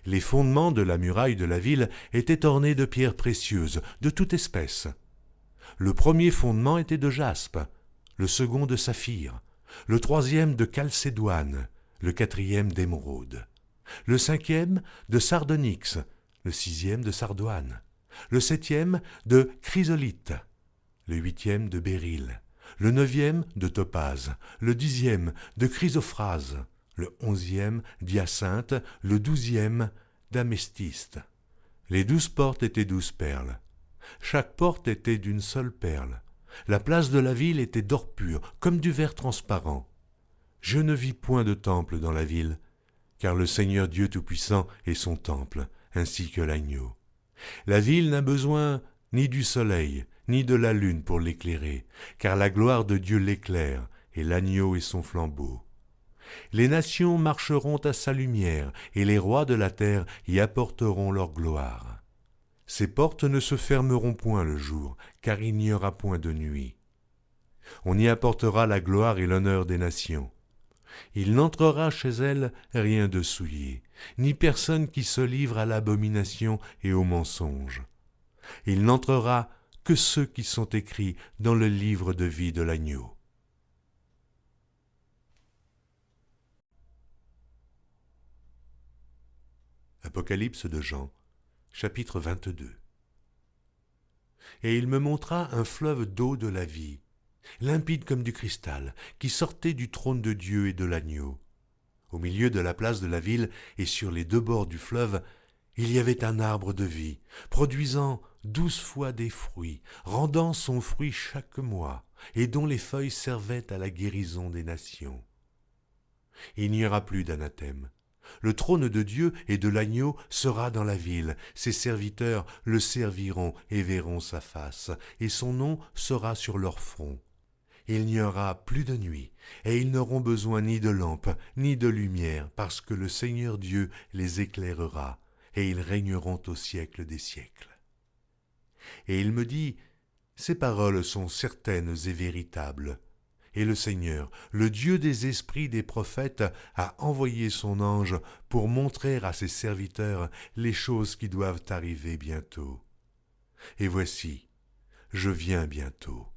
Les fondements de la muraille de la ville étaient ornés de pierres précieuses, de toute espèce. Le premier fondement était de jaspe, le second de saphir, le troisième de chalcédoine, le 4e d'émeraude, le 5e de sardonyx, le 6e de sardoine, le 7e de chrysolite, le 8e de béryl, le 9e de topaze, le 10e de chrysophrase, le 11e d'hyacinthe, le 12e d'améthyste. Les 12 portes étaient 12 perles. Chaque porte était d'une seule perle. La place de la ville était d'or pur, comme du verre transparent. Je ne vis point de temple dans la ville, car le Seigneur Dieu Tout-Puissant est son temple, ainsi que l'agneau. La ville n'a besoin ni du soleil, ni de la lune pour l'éclairer, car la gloire de Dieu l'éclaire, et l'agneau est son flambeau. Les nations marcheront à sa lumière, et les rois de la terre y apporteront leur gloire. Ses portes ne se fermeront point le jour, car il n'y aura point de nuit. On y apportera la gloire et l'honneur des nations. Il n'entrera chez elles rien de souillé, ni personne qui se livre à l'abomination et au mensonge. Il n'entrera que ceux qui sont écrits dans le livre de vie de l'agneau. Apocalypse de Jean, chapitre 22. Et il me montra un fleuve d'eau de la vie, limpide comme du cristal, qui sortait du trône de Dieu et de l'agneau. Au milieu de la place de la ville et sur les 2 bords du fleuve, il y avait un arbre de vie, produisant 12 fois des fruits, rendant son fruit chaque mois, et dont les feuilles servaient à la guérison des nations. Il n'y aura plus d'anathème. Le trône de Dieu et de l'agneau sera dans la ville, ses serviteurs le serviront et verront sa face, et son nom sera sur leur front. Il n'y aura plus de nuit, et ils n'auront besoin ni de lampe, ni de lumière, parce que le Seigneur Dieu les éclairera, et ils régneront au siècle des siècles. Et il me dit, ces paroles sont certaines et véritables. Et le Seigneur, le Dieu des esprits des prophètes, a envoyé son ange pour montrer à ses serviteurs les choses qui doivent arriver bientôt. Et voici, je viens bientôt.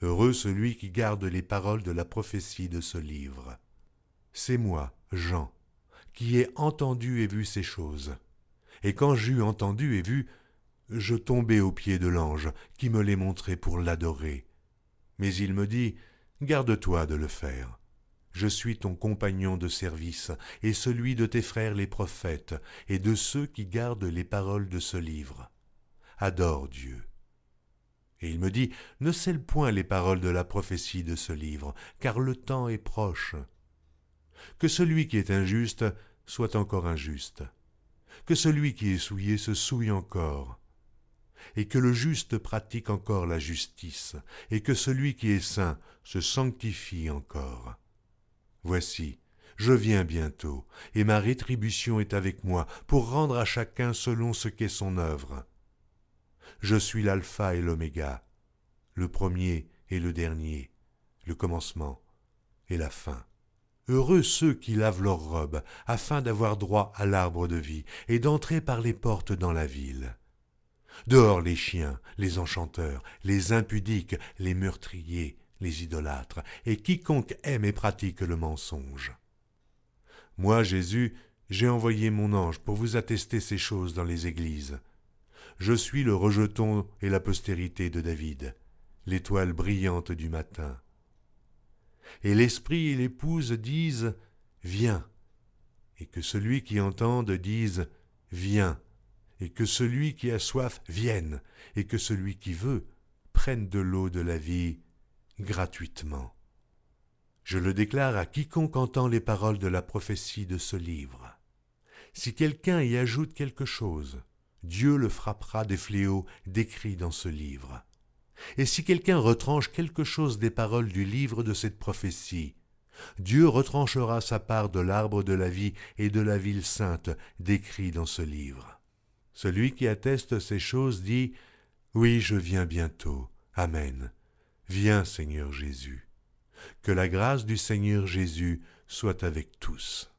Heureux celui qui garde les paroles de la prophétie de ce livre. C'est moi, Jean, qui ai entendu et vu ces choses. Et quand j'eus entendu et vu, je tombai aux pieds de l'ange qui me les montrait pour l'adorer. Mais il me dit, garde-toi de le faire. Je suis ton compagnon de service et celui de tes frères les prophètes et de ceux qui gardent les paroles de ce livre. Adore Dieu. Et il me dit, ne scelle point les paroles de la prophétie de ce livre, car le temps est proche. Que celui qui est injuste soit encore injuste. Que celui qui est souillé se souille encore. Et que le juste pratique encore la justice, et que celui qui est saint se sanctifie encore. Voici, je viens bientôt, et ma rétribution est avec moi, pour rendre à chacun selon ce qu'est son œuvre. Je suis l'alpha et l'oméga, le premier et le dernier, le commencement et la fin. Heureux ceux qui lavent leurs robes, afin d'avoir droit à l'arbre de vie, et d'entrer par les portes dans la ville. Dehors les chiens, les enchanteurs, les impudiques, les meurtriers, les idolâtres, et quiconque aime et pratique le mensonge. Moi, Jésus, j'ai envoyé mon ange pour vous attester ces choses dans les églises. Je suis le rejeton et la postérité de David, l'étoile brillante du matin. Et l'esprit et l'épouse disent « Viens », et que celui qui entende dise « Viens », et que celui qui a soif vienne, et que celui qui veut prenne de l'eau de la vie gratuitement. Je le déclare à quiconque entend les paroles de la prophétie de ce livre. Si quelqu'un y ajoute quelque chose, Dieu le frappera des fléaux décrits dans ce livre. Et si quelqu'un retranche quelque chose des paroles du livre de cette prophétie, Dieu retranchera sa part de l'arbre de la vie et de la ville sainte décrits dans ce livre. Celui qui atteste ces choses dit « Oui, je viens bientôt. Amen. Viens, Seigneur Jésus. » Que la grâce du Seigneur Jésus soit avec tous.